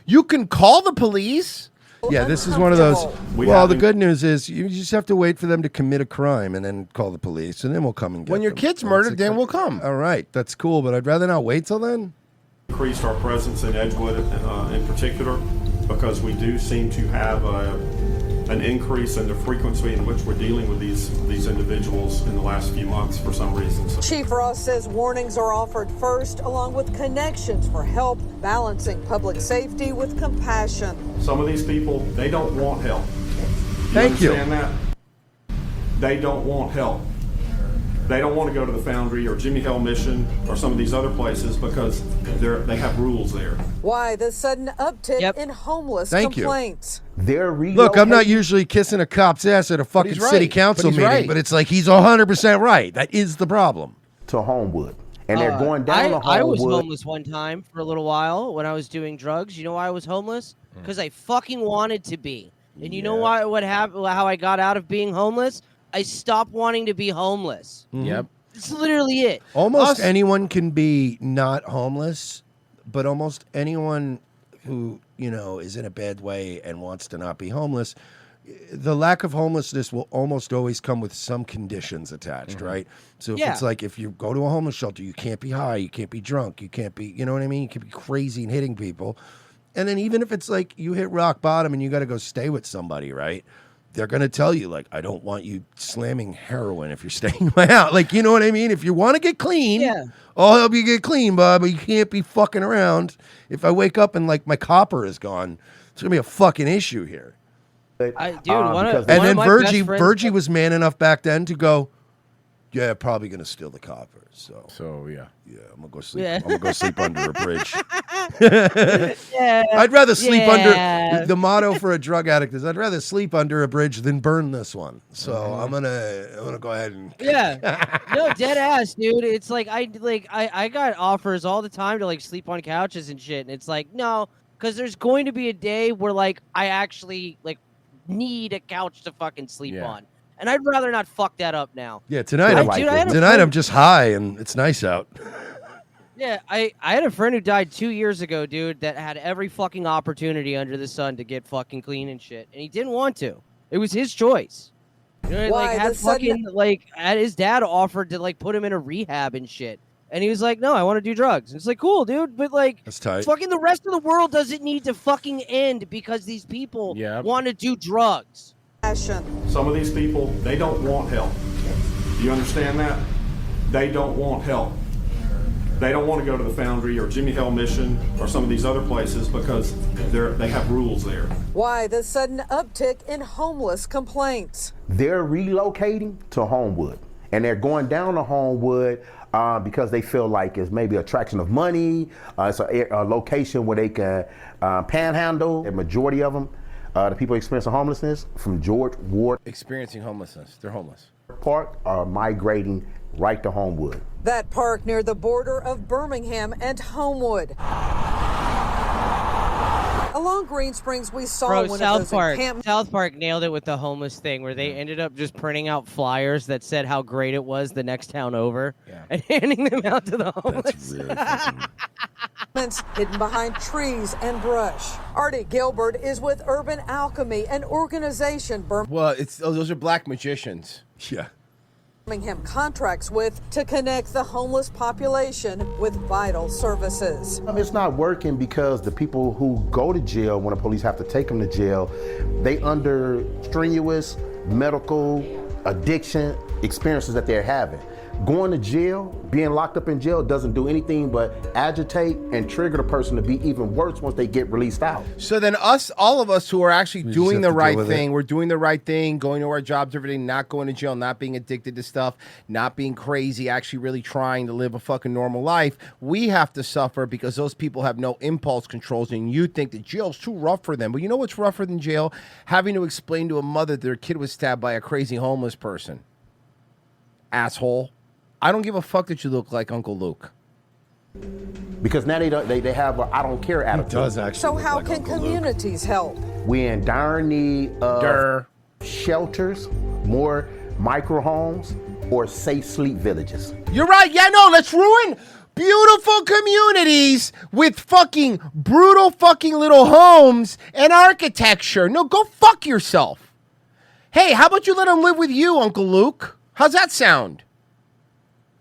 You can call the police. Yeah, this is one of those. Well, the good news is you just have to wait for them to commit a crime and then call the police, and then we'll come and get When your them. kid's murdered, then we'll come. All right, that's cool, but I'd rather not wait till then. Increased our presence in Edgewood in particular because we do seem to have an increase in the frequency in which we're dealing with these individuals in the last few months for some reason. So Chief Ross says warnings are offered first, along with connections for help, balancing public safety with compassion. some of these people, they don't want help. Thank you. Understand that? They don't want help. They don't want to go to the Foundry or Jimmy Hill Mission or some of these other places because they have rules there. Why the sudden uptick in homeless Thank you. complaints? Look, I'm not usually kissing a cop's ass at a fucking he's city right. council But he's meeting, right. but it's like he's 100% right. That is the problem. To Homewood. And they're going down I to Homewood. I was homeless one time for a little while when I was doing drugs. You know why I was homeless? Because I fucking wanted to be. And you know why? What happened? How I got out of being homeless? I stopped wanting to be homeless. Yep. It's literally it. Almost anyone can be not homeless, but almost anyone who, you know, is in a bad way and wants to not be homeless, the lack of homelessness will almost always come with some conditions attached, right? So if it's like if you go to a homeless shelter, you can't be high, you can't be drunk, you can't be, you know what I mean? You can be crazy and hitting people. And then even if it's like you hit rock bottom and you got to go stay with somebody, right? They're going to tell you, like, I don't want you slamming heroin if you're staying in my house. Like, you know what I mean? If you want to get clean, I'll help you get clean, Bob, but you can't be fucking around. If I wake up and, like, my copper is gone, it's going to be a fucking issue here. Dude, And then Virgie was man enough back then to go, yeah, probably going to steal the copper. So yeah, I'm gonna go sleep. Yeah. I'm gonna go sleep under a bridge. Yeah. I'd rather sleep Yeah. under. The motto for a drug addict is, I'd rather sleep under a bridge than burn this one. So I'm gonna go ahead and Yeah. No, dead ass, dude. It's like I got offers all the time to like sleep on couches and shit, and it's like no, because there's going to be a day where like I actually like need a couch to fucking sleep on. And I'd rather not fuck that up now. Yeah, tonight Dude, tonight I'm just high and it's nice out. Yeah, I had a friend who died 2 years ago, dude, that had every fucking opportunity under the sun to get fucking clean and shit, and he didn't want to. It was his choice. You know, Why, like had the sudden- fucking like had his dad offered to like put him in a rehab and shit, and he was like, "No, I want to do drugs." And it's like, cool, dude, but like, that's tight. Fucking the rest of the world doesn't need to fucking end because these people want to do drugs. Some of these people, they don't want help. Do you understand that? They don't want help. They don't want to go to the Foundry or Jimmy Hill Mission or some of these other places because they have rules there. Why the sudden uptick in homeless complaints? They're relocating to Homewood. And they're going down to Homewood because they feel like it's maybe attraction of money. It's a location where they can panhandle. The majority of them, the people experiencing homelessness from George Ward Experiencing homelessness. They're homeless. Park are migrating right to Homewood. That park near the border of Birmingham and Homewood. Along Green Springs, we saw Bro, one South of those Park. encampments. South Park nailed it with the homeless thing, where they ended up just printing out flyers that said how great it was the next town over, and handing them out to the homeless. Hidden behind trees and brush. Artie Gilbert is with Urban Alchemy, an organization Well, those are black magicians. Yeah. Birmingham contracts with to connect the homeless population with vital services. It's not working because the people who go to jail, when the police have to take them to jail, they under strenuous medical addiction experiences that they're having. Going to jail, being locked up in jail doesn't do anything but agitate and trigger the person to be even worse once they get released out. So then all of us who are actually just doing have the to deal right with thing, it. we're doing the right thing, going to our jobs every day, not going to jail, not being addicted to stuff, not being crazy, actually really trying to live a fucking normal life. We have to suffer because those people have no impulse controls, and you think that jail's too rough for them. But you know what's rougher than jail? Having to explain to a mother that their kid was stabbed by a crazy homeless person. Asshole. I don't give a fuck that you look like Uncle Luke. Because now they have a I don't care attitude. So how can communities help? We're in dire need of shelters, more micro homes, or safe sleep villages. You're right. Yeah, no, let's ruin beautiful communities with fucking brutal fucking little homes and architecture. No, go fuck yourself. Hey, how about you let them live with you, Uncle Luke? How's that sound?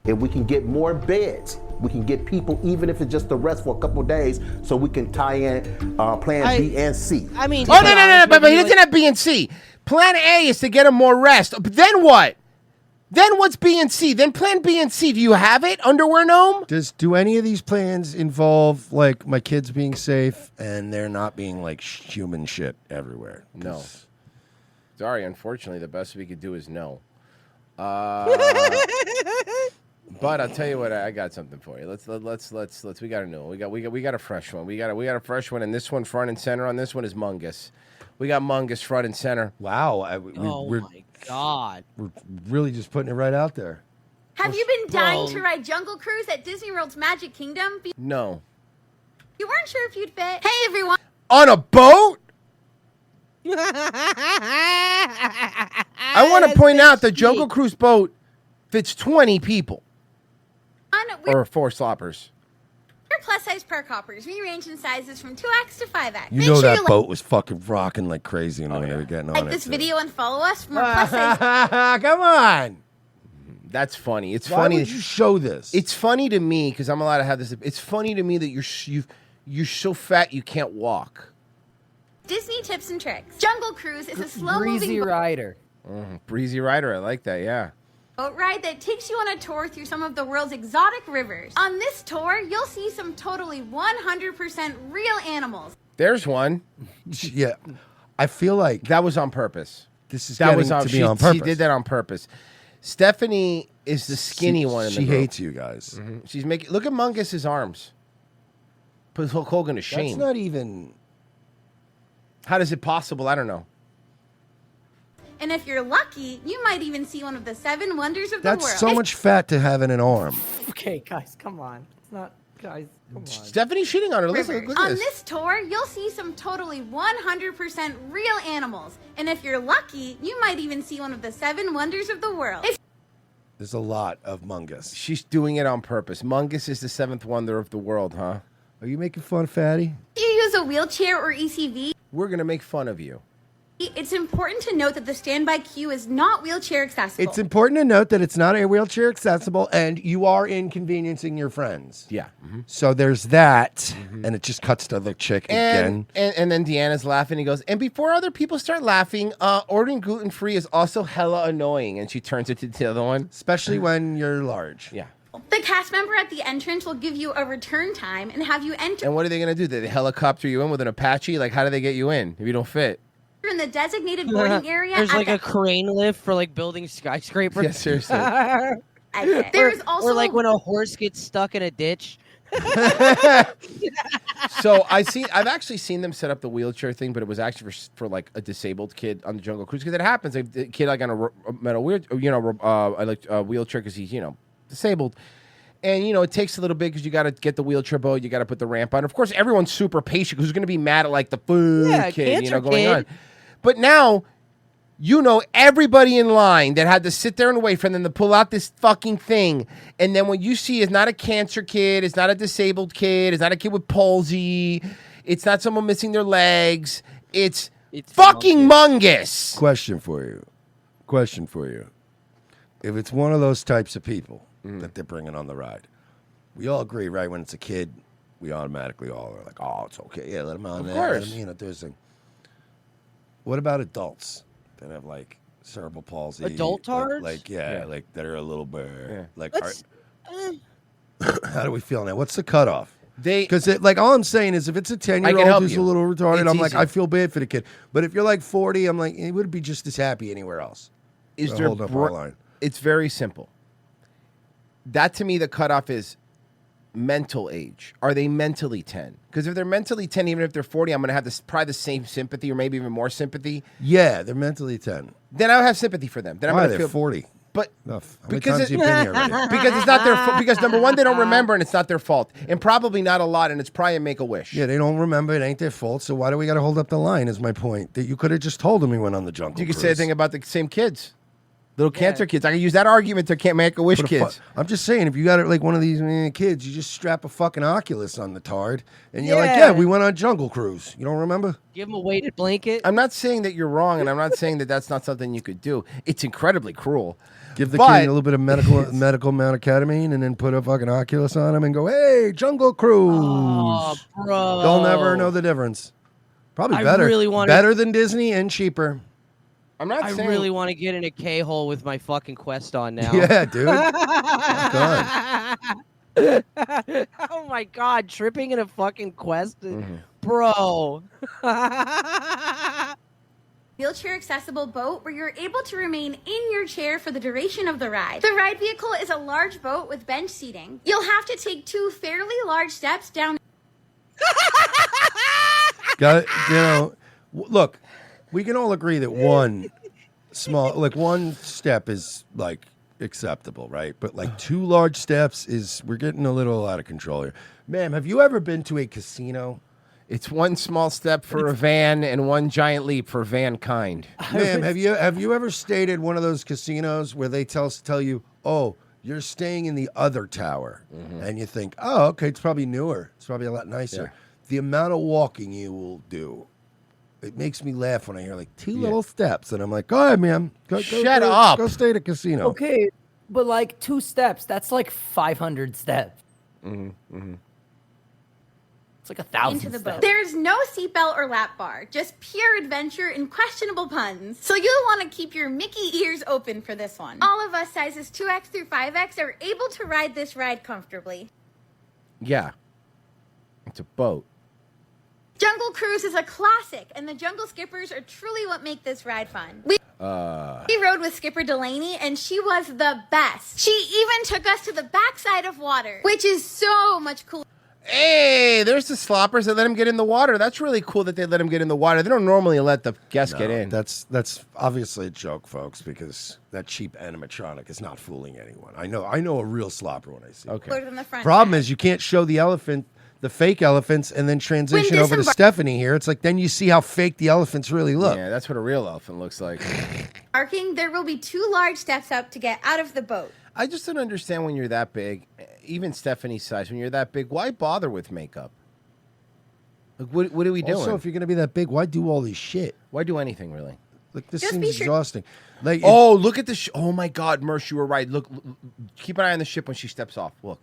If we can get more beds, we can get people, even if it's just a rest for a couple of days, so we can tie in plan B and C. I mean, oh no, but he doesn't have B and C. Plan A is to get him more rest. But then what? Then what's B and C? Then plan B and C. Do you have it, Underwear Gnome? Do any of these plans involve like my kids being safe and there not being like human shit everywhere? No. Sorry, unfortunately, the best we could do is no. But I'll tell you what, I got something for you. Let's we got a new one. We got a fresh one. We got a fresh one, and this one front and center on this one is Mungus. We got Mungus front and center. Wow. Oh my God. We're really just putting it right out there. Have you been dying to ride Jungle Cruise at Disney World's Magic Kingdom? No. You weren't sure if you'd fit. Hey, everyone. On a boat? I want to point out the Jungle Cruise boat fits 20 people. Or 4 sloppers. We're plus-size park hoppers. We range in sizes from 2X to 5X. You know that boat was fucking rocking like crazy when they were getting on like it. this video and follow us from our plus-size. Come on. That's funny. It's Why funny. would you show this? It's funny to me because I'm allowed to have this. It's funny to me that you're so fat you can't walk. Disney tips and tricks. Jungle Cruise is a slow-moving Breezy Rider. Breezy Rider. I like that. Yeah. boat ride that takes you on a tour through some of the world's exotic rivers. On this tour, you'll see some totally 100% real animals. There's one. Yeah. I feel like that was on purpose. This is that was getting to be she, on purpose. She did that on purpose. Stephanie is the skinny one in the She group. hates you guys. Mm-hmm. She's making. Look at Mungus's arms. Put Hulk Hogan to shame. That's not even. How is it possible? I don't know. And if you're lucky, you might even see one of the 7 wonders of the world. That's so much fat to have in an arm. Okay, guys, come on. It's not, guys, come on. Stephanie's shitting on her. Listen, look at On this. this tour, you'll see some totally 100% real animals. And if you're lucky, you might even see one of the 7 wonders of the world. There's a lot of Mungus. She's doing it on purpose. Mungus is the 7th wonder of the world, huh? Are you making fun, Fatty? If you use a wheelchair or ECV, We're gonna make fun of you. it's important to note that the standby queue is not wheelchair accessible. It's important to note that it's not a wheelchair accessible and you are inconveniencing your friends. Yeah. So there's that. And it just cuts to the chick again. And then Deanna's laughing. He goes, and before other people start laughing, ordering gluten-free is also hella annoying. And she turns it to the other one. Especially when you're large. Yeah. The cast member at the entrance will give you a return time and have you enter And what are they going to do? Did they helicopter you in with an Apache? Like, how do they get you in if you don't fit? in the designated boarding area. There's at like the a crane lift for like building skyscrapers. Yeah, seriously. exit. There's also or like when a horse gets stuck in a ditch. So I've actually seen them set up the wheelchair thing, but it was actually for like a disabled kid on the Jungle Cruise because it happens. Like, the kid like on a metal wheelchair because he's disabled. And, it takes a little bit because you got to get the wheelchair boat. You got to put the ramp on. Of course, everyone's super patient because who's going to be mad at, like, the food kid, cancer going kid. on. But now, everybody in line that had to sit there and wait for them to pull out this fucking thing. And then what you see is not a cancer kid. It's not a disabled kid. It's not a kid with palsy. It's not someone missing their legs. It's fucking Mungus. Question for you. If it's one of those types of people that they're bringing on the ride, we all agree, right? When it's a kid, we automatically all are like, oh, it's okay. Yeah, let him on Of there. course. Let him, Thursday. What about adults that have like cerebral palsy. Adult tards? Like that are a little bit like. Let's- How do we feel now? What's the cutoff? They because like all I'm saying is if it's a I can 10-year-old help who's you. a little retarded, It's I'm like easy. I feel bad for the kid. But if you're like 40, I'm like it would be just as happy anywhere else. Is So there hold up our line? It's very simple. That to me, the cutoff is mental age. Are they mentally 10? Because if they're mentally 10, even if they're 40, I'm going to have probably the same sympathy or maybe even more sympathy. Yeah, they're mentally 10. Then I would have sympathy for them. Then I'm Why going they're to feel 40? But How many times you been here already? because it's not their fault. Because number one, they don't remember, and it's not their fault, and probably not a lot, and it's probably a make a wish. Yeah, they don't remember. It ain't their fault. So why do we got to hold up the line? Is my point that you could have just told them we went on the jungle. You could say a thing about the same kids, little cancer kids. I can use that argument to can't make a wish What a fu- kids. I'm just saying, if you got like one of these kids, you just strap a fucking Oculus on the tard, and you're like, Yeah. yeah, we went on Jungle Cruise. You don't remember? Give him a weighted blanket. I'm not saying that you're wrong, and I'm not saying that that's not something you could do. It's incredibly cruel. Give the But- kid a little bit of medical amount of ketamine, and then put a fucking Oculus on him and go, hey, Jungle Cruise. Oh, bro. They'll never know the difference. Probably I better. really wanna- Better than Disney and cheaper. I'm not I saying really want to get in a K-hole with my fucking Quest on now. Yeah, dude. Oh my god, tripping in a fucking Quest, Mm-hmm. bro. Wheelchair accessible boat where you're able to remain in your chair for the duration of the ride. The ride vehicle is a large boat with bench seating. You'll have to take 2 fairly large steps down. Got look, we can all agree that one step is like acceptable, right? But like 2 large steps we're getting a little out of control here. Ma'am, have you ever been to a casino? It's one small step for a van and one giant leap for vankind. Ma'am, have you ever stayed at one of those casinos where they tell you, oh, you're staying in the other tower, and you think, oh, okay, it's probably newer, it's probably a lot nicer. The amount of walking you will do, it makes me laugh when I hear like 2 little steps, and I'm like, go ahead, ma'am, go go stay at a casino. Okay, but like 2 steps, that's like 500 steps. It's like 1,000 into the steps. boat. There's no seatbelt or lap bar, just pure adventure and questionable puns. So you'll want to keep your Mickey ears open for this one. All of us sizes 2X through 5X are able to ride this ride comfortably. Yeah, it's a boat. Jungle Cruise is a classic, and the Jungle Skippers are truly what make this ride fun. We rode with Skipper Delaney, and she was the best. She even took us to the backside of water, which is so much cooler. Hey, there's the sloppers that let him get in the water. That's really cool that they let him get in the water. They don't normally let the guests get in. That's obviously a joke, folks, because that cheap animatronic is not fooling anyone. I know a real slopper when I see it. Okay. Than the front Problem is you can't show the fake elephants, and then transition over to Stephanie here. It's like then you see how fake the elephants really look. Yeah, that's what a real elephant looks like. Parking, there will be 2 large steps up to get out of the boat. I just don't understand when you're that big, even Stephanie's size, when you're that big, why bother with makeup? Like, what are we doing? Also, if you're going to be that big, why do all this shit? Why do anything, really? Like, this Just seems be sure- exhausting. Like, Oh, look at the oh my God, Mersh, you were right. Look, keep an eye on the ship when she steps off. Look.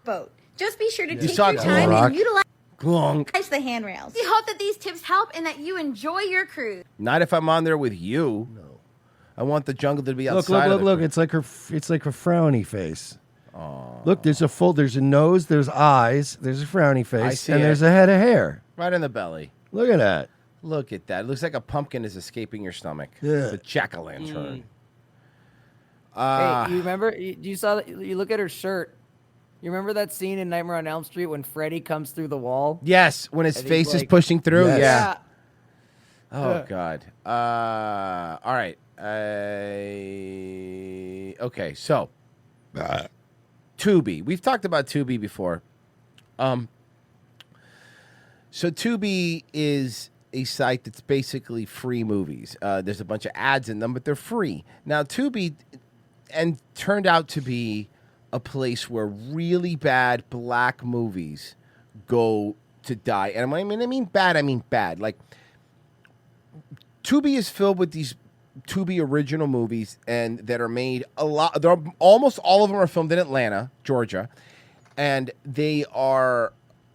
Boat. Just be sure to You take saw your that, time Rock. and utilize Glonk. the handrails. We hope that these tips help and that you enjoy your cruise. Not if I'm on there with you. No. I want the jungle to be look, outside. look. It's like her frowny face. Look, there's a nose, there's eyes, there's a frowny face, see and it. there's a head of hair. Right in the belly. Look at that. Look at that. It looks like a pumpkin is escaping your stomach. Yeah. It's a jack-o'-lantern. Hey, you remember? You saw that? You look at her shirt. You remember that scene in Nightmare on Elm Street when Freddy comes through the wall? Yes, when his And he's face is like- pushing through. Yes. Yeah. Yeah. Oh God. All right. Okay. So, Tubi. We've talked about Tubi before. So Tubi is a site that's basically free movies. There's a bunch of ads in them, but they're free. Now Tubi, and turned out to be a place where really bad black movies go to die. And I mean bad. Like, Tubi is filled with these Tubi original movies, and that are made a lot. Almost all of them are filmed in Atlanta, Georgia, and they are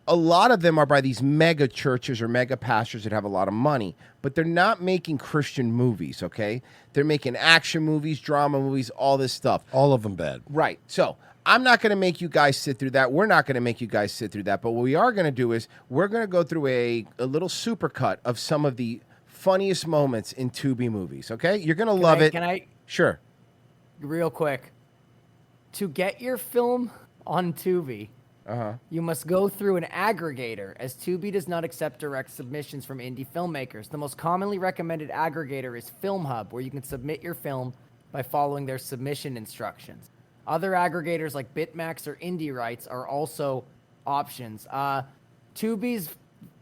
a lot of them are by these mega churches or mega pastors that have a lot of money, but they're not making Christian movies, okay? They're making action movies, drama movies, all this stuff. All of them bad. Right. So I'm not going to make you guys sit through that. We're not going to make you guys sit through that. But what we are going to do is we're going to go through a little supercut of some of the funniest moments in Tubi movies, okay? You're going to love it. Can I? Sure. Real quick. To get your film on Tubi, you must go through an aggregator, as Tubi does not accept direct submissions from indie filmmakers. The most commonly recommended aggregator is FilmHub, where you can submit your film by following their submission instructions. Other aggregators like Bitmax or Indie Rights are also options. Tubi's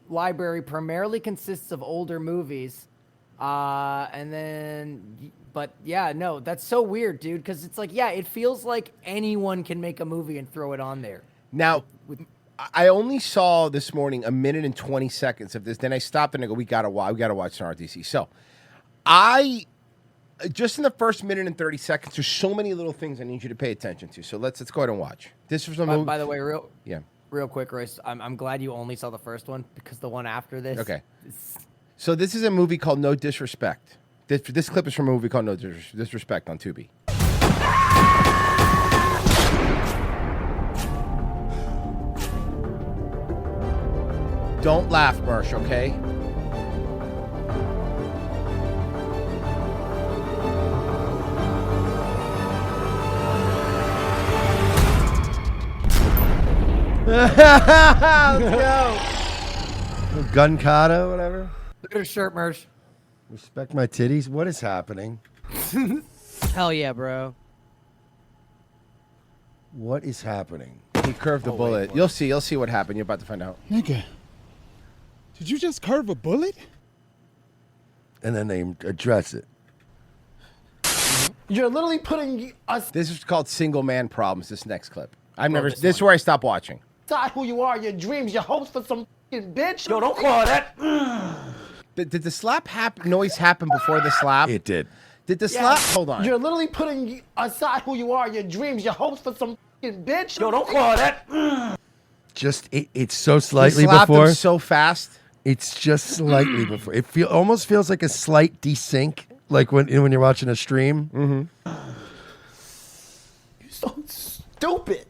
library primarily consists of older movies, but yeah, no, that's so weird, dude, because it's like, yeah, it feels like anyone can make a movie and throw it on there. Now, I only saw this morning 1 minute and 20 seconds of this. Then I stopped and I go, we gotta watch NRDC. So, just in the first minute and 30 seconds, there's so many little things I need you to pay attention to. So let's go ahead and watch. This was a movie. By the way, real quick, Royce, I'm glad you only saw the first one because the one after this. Okay. So this is a movie called No Disrespect. This clip is from a movie called No Disrespect on Tubi. Don't laugh, Mersh, okay? Let's go. Gun kata, whatever. Look at her shirt, Mersh. Respect my titties. What is happening? Hell yeah, bro. What is happening? He curved the bullet. You'll see what happened. You're about to find out. Nigga, did you just curve a bullet? And then they address it. You're literally putting us This is called Single Man Problems, this next clip. This this is where I stopped watching. aside who you are, your dreams, your hopes for some fucking bitch. Yo, don't call that. Did the slap noise happen before the slap? It did. Did the slap? Hold on. You're literally putting aside who you are, your dreams, your hopes for some fucking bitch. Yo, don't call that. Just it's so slightly He slapped before. him so fast. It's just slightly before. It almost feels like a slight desync, like when you're watching a stream. You're so stupid.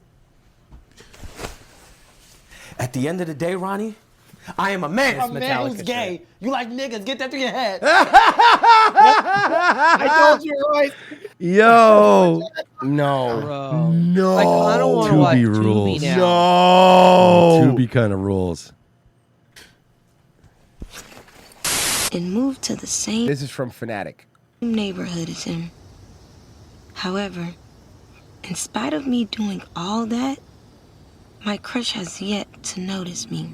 At the end of the day, Ronnie, I am a man. This A man Metallica who's gay. shit. You like niggas. Get that through your head. I told you, right? Yo, no, Bro. no. I kinda wanna watch Tubi Tubi rules. now. No, Tubi kind of rules. And moved to the same This is from Fanatic. neighborhood as him. However, in spite of me doing all that, my crush has yet to notice me.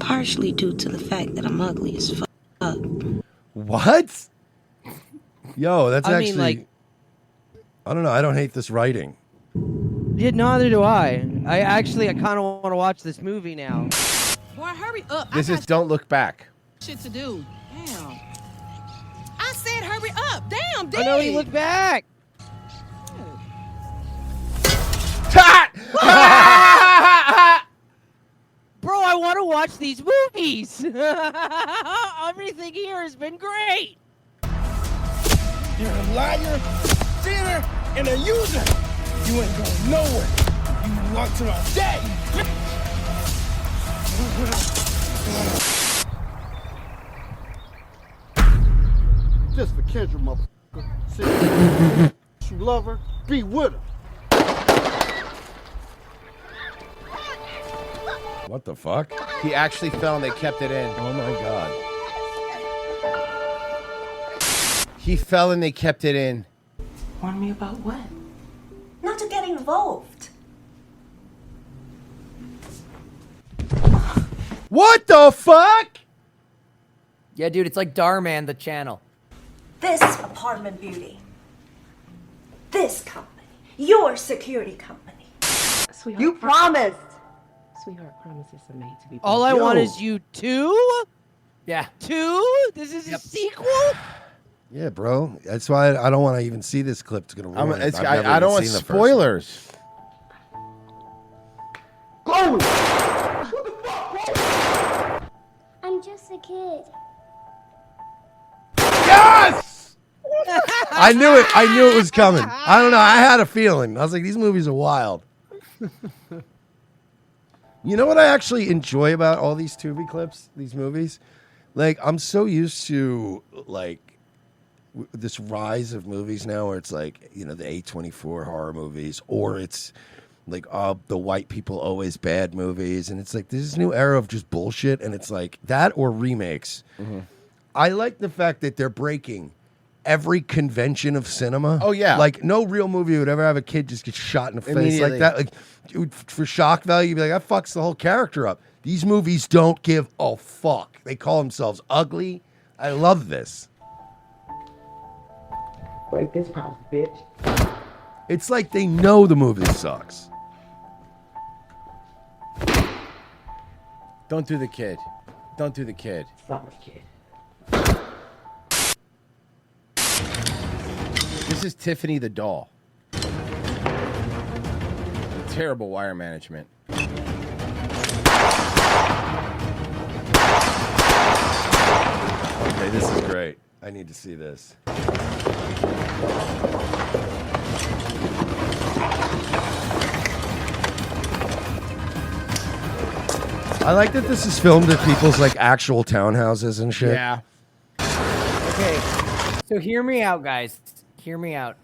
Partially due to the fact that I'm ugly as fuck. What? Yo, that's I mean, actually. like- I don't know. I don't hate this writing. Yeah, neither do I. I kind of want to watch this movie now. Boy, hurry up. This is Don't Look Back. Shit to do. Damn. I said hurry up. Damn, Oh no, he looked back. Bro, I want to watch these movies. Everything here has been great. You're a liar, sinner, and a user. You ain't going nowhere. You belong to my daddy. Just for Kendra, motherfucker. See, you love her, be with her. What the fuck? He actually fell and they kept it in. Oh my god. He fell and they kept it in. Warn me about what? Not to get involved. What the fuck? Yeah, dude, it's like Darman, the channel. This apartment beauty. This company. Your security company. Sweetheart, You promised. Sweetheart, promises are made to be. All I want is you two. Yeah. Two? This is a sequel? Yeah, bro. That's why I don't want to even see this clip. It's gonna ruin it. I've never I don't even want seen the first spoilers. Holy! I'm just a kid. Yes! I knew it. I knew it was coming. I don't know. I had a feeling. I was like, these movies are wild. You know what I actually enjoy about all these Tubi clips, these movies? Like, I'm so used to, like, this rise of movies now where it's like, you know, the A24 horror movies, or it's like the white people always bad movies. And it's like this new era of just bullshit. And it's like that or remakes. Mm-hmm. I like the fact that they're breaking every convention of cinema. Oh, yeah. Like, no real movie would ever have a kid just get shot in the face like Immediately. that. Like, dude, for shock value, you'd be like, that fucks the whole character up. These movies don't give a fuck. They call themselves ugly. I love this. Break this house, bitch. It's like they know the movie sucks. Don't do the kid. Don't do the kid. Stop the kid. This is Tiffany the doll. Terrible wire management. Okay, this is great. I need to see this. I like that this is filmed at people's like actual townhouses and shit. Yeah. Okay, so hear me out, guys. Hear me out.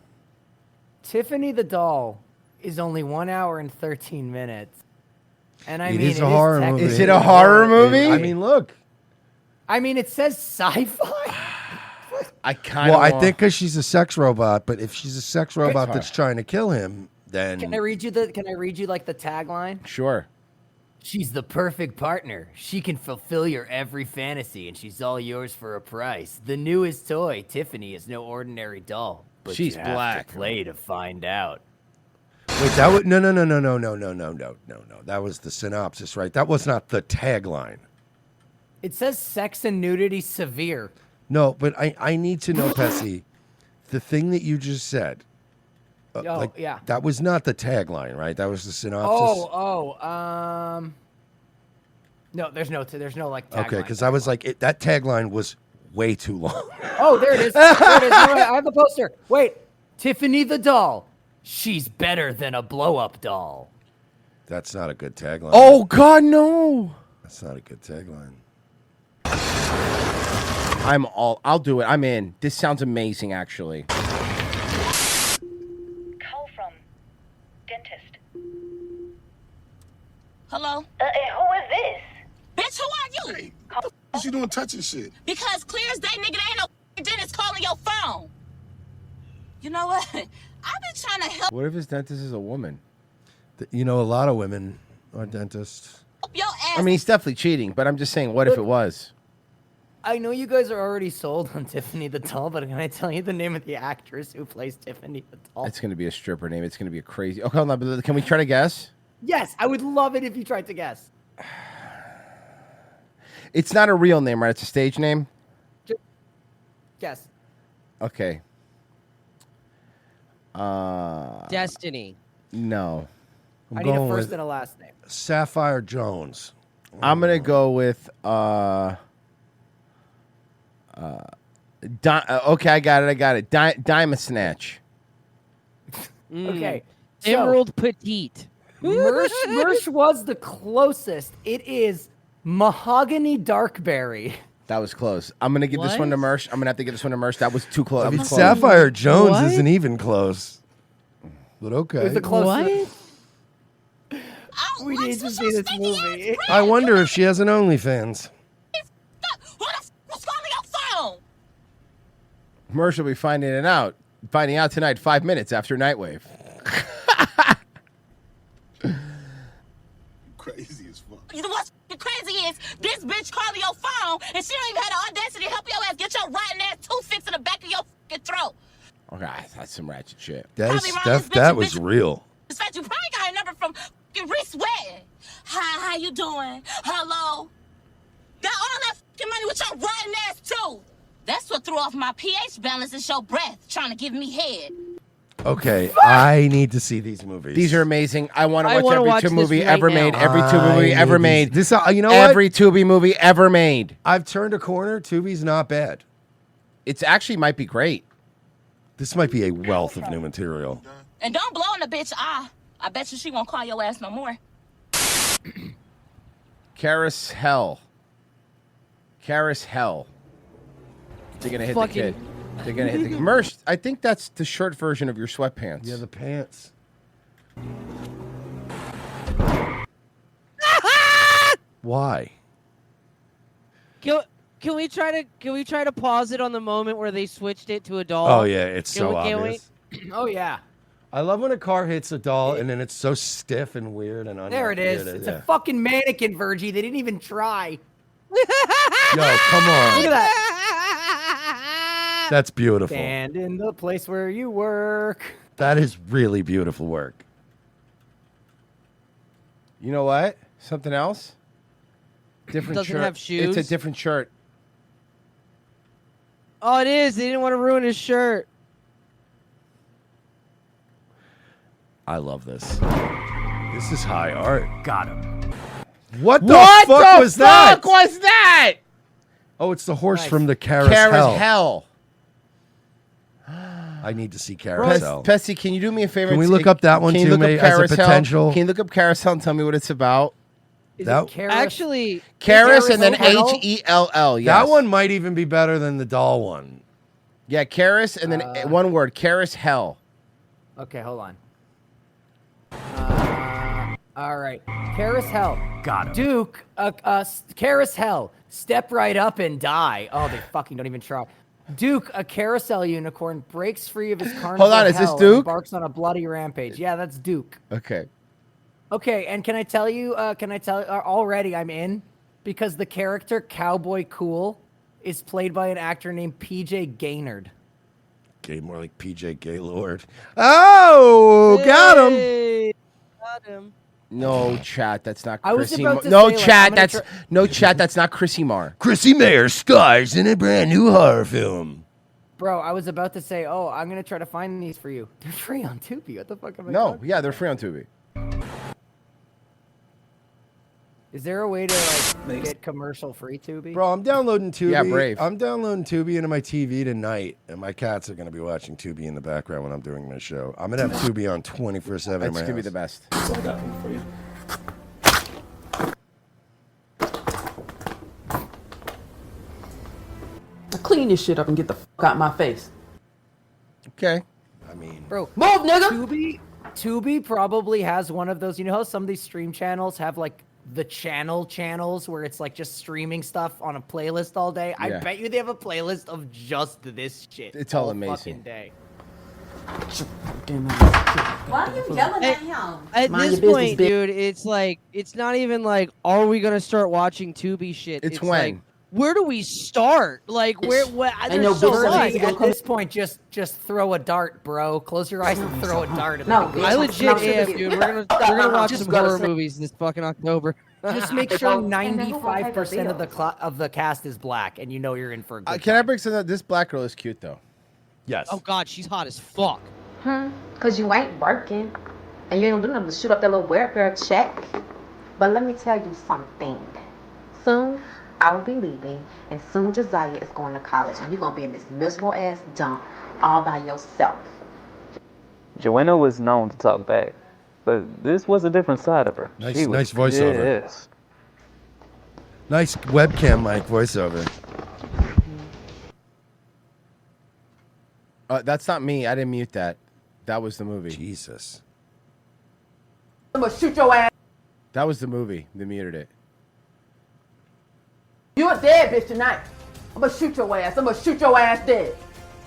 Tiffany the doll is only 1 hour and 13 minutes. And I It mean, is a horror movie. Is it a horror movie? I mean, look. I mean, it says sci-fi. I kind of. Well, I think because she's a sex robot, but if she's a sex robot Sorry. that's trying to kill him, then Can I read you like the tagline? Sure. She's the perfect partner. She can fulfill your every fantasy, and she's all yours for a price. The newest toy, Tiffany, is no ordinary doll. But She's you have black. to play to find out. Wait, that was no. That was the synopsis, right? That was not the tagline. It says sex and nudity severe. No, but I need to know, Pessy, the thing that you just said. Oh, yeah. That was not the tagline, right? That was the synopsis. No, there's no like tagline. Okay, because I was like, that tagline was way too long. Oh, there it is. There it is. No, I have the poster. Wait, Tiffany the doll. She's better than a blow-up doll. That's not a good tagline. Oh God, no! That's not a good tagline. I'll do it. I'm in. This sounds amazing, actually. Call from dentist. Hello? Who is this? Bitch, who are you? What you doing touching shit? Because clear as day, nigga, there ain't no dentist calling your phone. You know what? I've been trying to help What if his dentist is a woman? You know, a lot of women are dentists. your ass. I mean, he's definitely cheating, but I'm just saying, what if it was? I know you guys are already sold on Tiffany the doll, but can I tell you the name of the actress who plays Tiffany the doll? It's going to be a stripper name. It's going to be a crazy. Okay, hold on, but can we try to guess? Yes, I would love it if you tried to guess. It's not a real name, right? It's a stage name? Guess. Okay. Destiny. No. I need a first and a last name. Sapphire Jones. I'm gonna go with okay, I got it. Diamond Snatch. Okay. Emerald Petite. Mersh was the closest. It is Mahogany Darkberry. That was close. I'm gonna give this one to Mersh. I'm gonna have to give this one to Mersh. That was too close. I mean, That was close. Sapphire Jones isn't even close. But okay. It was the closest. We need to see this movie. I wonder if she has an OnlyFans. Mersh will be finding out tonight, 5 minutes after Nightwave. Crazy as fuck. You know what's crazy is this bitch calling your phone and she don't even have the audacity to help your ass get your rotten ass tooth fixed in the back of your fucking throat. Okay, that's some ratchet shit. That was real. In fact, you probably got her number from fucking Reese Wetton. Hi, how you doing? Hello? Got all that fucking money with your rotten ass tooth. That's what threw off my pH balance and your breath, trying to give me head. Okay, I need to see these movies. These are amazing. I want I to wanna watch watch every this Tubi movie right ever now. made. Every Tubi movie I ever need made. these. You know what? Every Tubi movie ever made. I've turned a corner. Tubi's not bad. It's actually might be great. This might be a wealth of new material. And don't blow in the bitch eye. I bet you she won't call your ass no more. Karis Hell. Karis Hell. They're gonna hit the kid. They're gonna hit the Mersh. I think that's the short version of your sweatpants. Yeah, the pants. Why? Can we try to pause it on the moment where they switched it to a doll? Oh yeah, it's Can so we- can we- obvious. Oh yeah. I love when a car hits a doll and then it's so stiff and weird and There it is. It's a fucking mannequin, Virgie. They didn't even try. Yo, come on. Look at that. That's beautiful. Stand in the place where you work. That is really beautiful work. You know what? Something else? Different Doesn't shirt. have shoes? It's a different shirt. Oh, it is. They didn't want to ruin his shirt. I love this. This is high art. Got him. What the What fuck the was that? fuck was that? Oh, it's the horse Nice. from the Karis Karis Hell. Hell. I need to see Karis Hell. Pessy, can you do me a favor? Can we and look say- up that one can you too, look up mate, as a Karis Hell? potential? Can you look up Karis Hell and tell me what it's about? Actually, Karis and then Hell? H-E-L-L. Yes. That one might even be better than the doll one. Yeah, Karis and then one word. Karis Hell. Okay, hold on. All right. Karis Hell. Got him. Duke, Karis Hell. Step right up and die. Oh, they fucking don't even try. Duke, a carousel unicorn, breaks free of his carnival. Hold on, is this hell and Duke? embarks on a bloody rampage. Yeah, that's Duke. Okay. Okay, and can I tell you, already I'm in? Because the character Cowboy Cool is played by an actor named PJ Gaynard. Okay, more like PJ Gaylord. Oh, got him. Got him. No, chat. That's not I was Chrissy. about to No, say, like, chat. I'm gonna That's no chat. That's not Chrissy Marr. Chrissy Mayer stars in a brand new horror film. Bro, I was about to say, oh, I'm going to try to find these for you. They're free on Tubi. What the fuck am I No, talking yeah, they're free on Tubi. Is there a way to like get commercial free Tubi? Bro, I'm downloading Tubi. Yeah, brave. I'm downloading Tubi into my TV tonight, and my cats are going to be watching Tubi in the background when I'm doing my show. I'm going to have Tubi on 24/7 in That's my gonna be house. the best. I got one for you. Clean this shit up and get the fuck out my face. Okay. I mean, Bro, move, nigga. Tubi probably has one of those. You know how some of these stream channels have like the channels where it's like just streaming stuff on a playlist all day? I Yeah. bet you they have a playlist of just this shit. It's all fucking amazing. day. Why are you yelling at him? At Mind this your business, point, bitch. dude, it's like it's not even like, are we gonna start watching Tubi shit? It's like, when. where do we start? Like, where? What? Ain't There's no so bitch much. that At this point, just throw a dart, bro. Close your eyes and throw a dart. At No, the I bitch. legit No, am, shit, dude. get We're the- gonna watch just some gotta horror say- movies this fucking October. Just make sure 95% of the cast is black, and you know you're in for a good Can I bring something up? This black girl is cute though. Yes. Oh God, she's hot as fuck. Cause you ain't working, and you ain't do nothing to shoot up that little welfare check. But let me tell you something. Soon, I will be leaving, and soon Josiah is going to college, and you're gonna be in this miserable ass dump all by yourself. Joanna was known to talk back, but this was a different side of her. Nice- She was nice voiceover. pissed. Nice webcam mic voiceover. That's not me. I didn't mute that. That was the movie. Jesus. I'm gonna shoot your ass. That was the movie. They muted it. You a dead bitch tonight. I'm gonna shoot your ass. I'm gonna shoot your ass dead.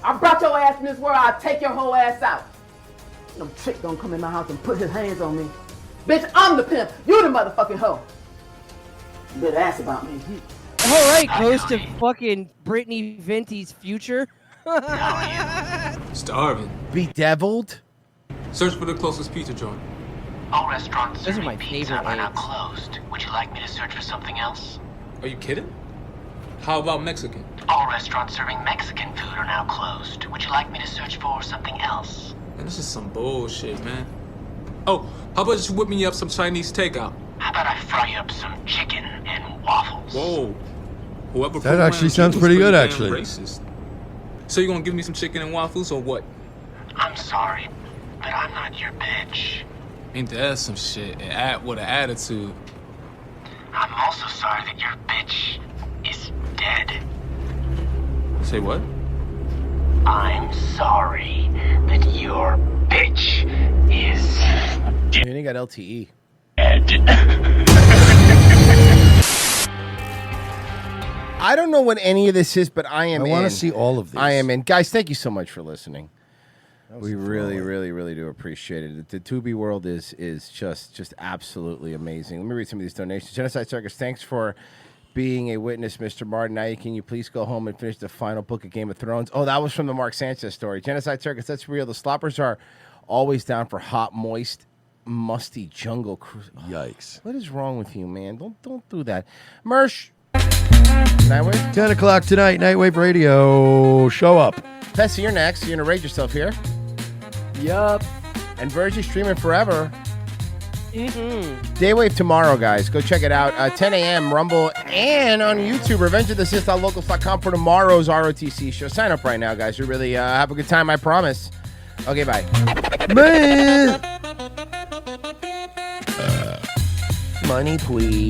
I brought your ass in this world. I'll take your whole ass out. No chick gonna come in my house and put his hands on me. Bitch, I'm the pimp. You the motherfucking hoe. You better ask about me. All right, ghost of fucking Brittany Venti's future. Starving. Bedeviled? Search for the closest pizza joint. All restaurants Those are my serving pizza favorite are now eggs. closed. Would you like me to search for something else? Are you kidding? How about Mexican? All restaurants serving Mexican food are now closed. Would you like me to search for something else? Man, this is some bullshit, man. Oh, how about you whip me up some Chinese takeout? How about I fry up some chicken and waffles? Whoa. Whoever That actually sounds pretty good, actually. Racist. So you gonna give me some chicken and waffles or what? I'm sorry, but I'm not your bitch. Ain't that some shit? With an attitude. I'm also sorry that your bitch is dead. Say what? I'm sorry that your bitch is And he got LTE. I don't know what any of this is, but I am I want in. to see all of this. I am in. Guys, thank you so much for listening. We really, really, really do appreciate it. The Tubi world is just absolutely amazing. Let me read some of these donations. Genocide Circus, thanks for being a witness, Mr. Martin. Now, can you please go home and finish the final book of Game of Thrones? Oh, that was from the Mark Sanchez story. Genocide Circus, that's real. The sloppers are always down for hot, moist, musty jungle cruise. Yikes. What is wrong with you, man? Don't do that. Mersh. Nightwave? 10 o'clock tonight, Nightwave Radio. Show up. Pessy, you're next. You're going to rate yourself here. Yup. And Virgie streaming forever. Daywave tomorrow, guys. Go check it out. 10 a.m. Rumble and on YouTube. RevengeOfTheSith.locals.com for tomorrow's ROTC show. Sign up right now, guys. You really have a good time, I promise. Okay, bye. Man. Money, please.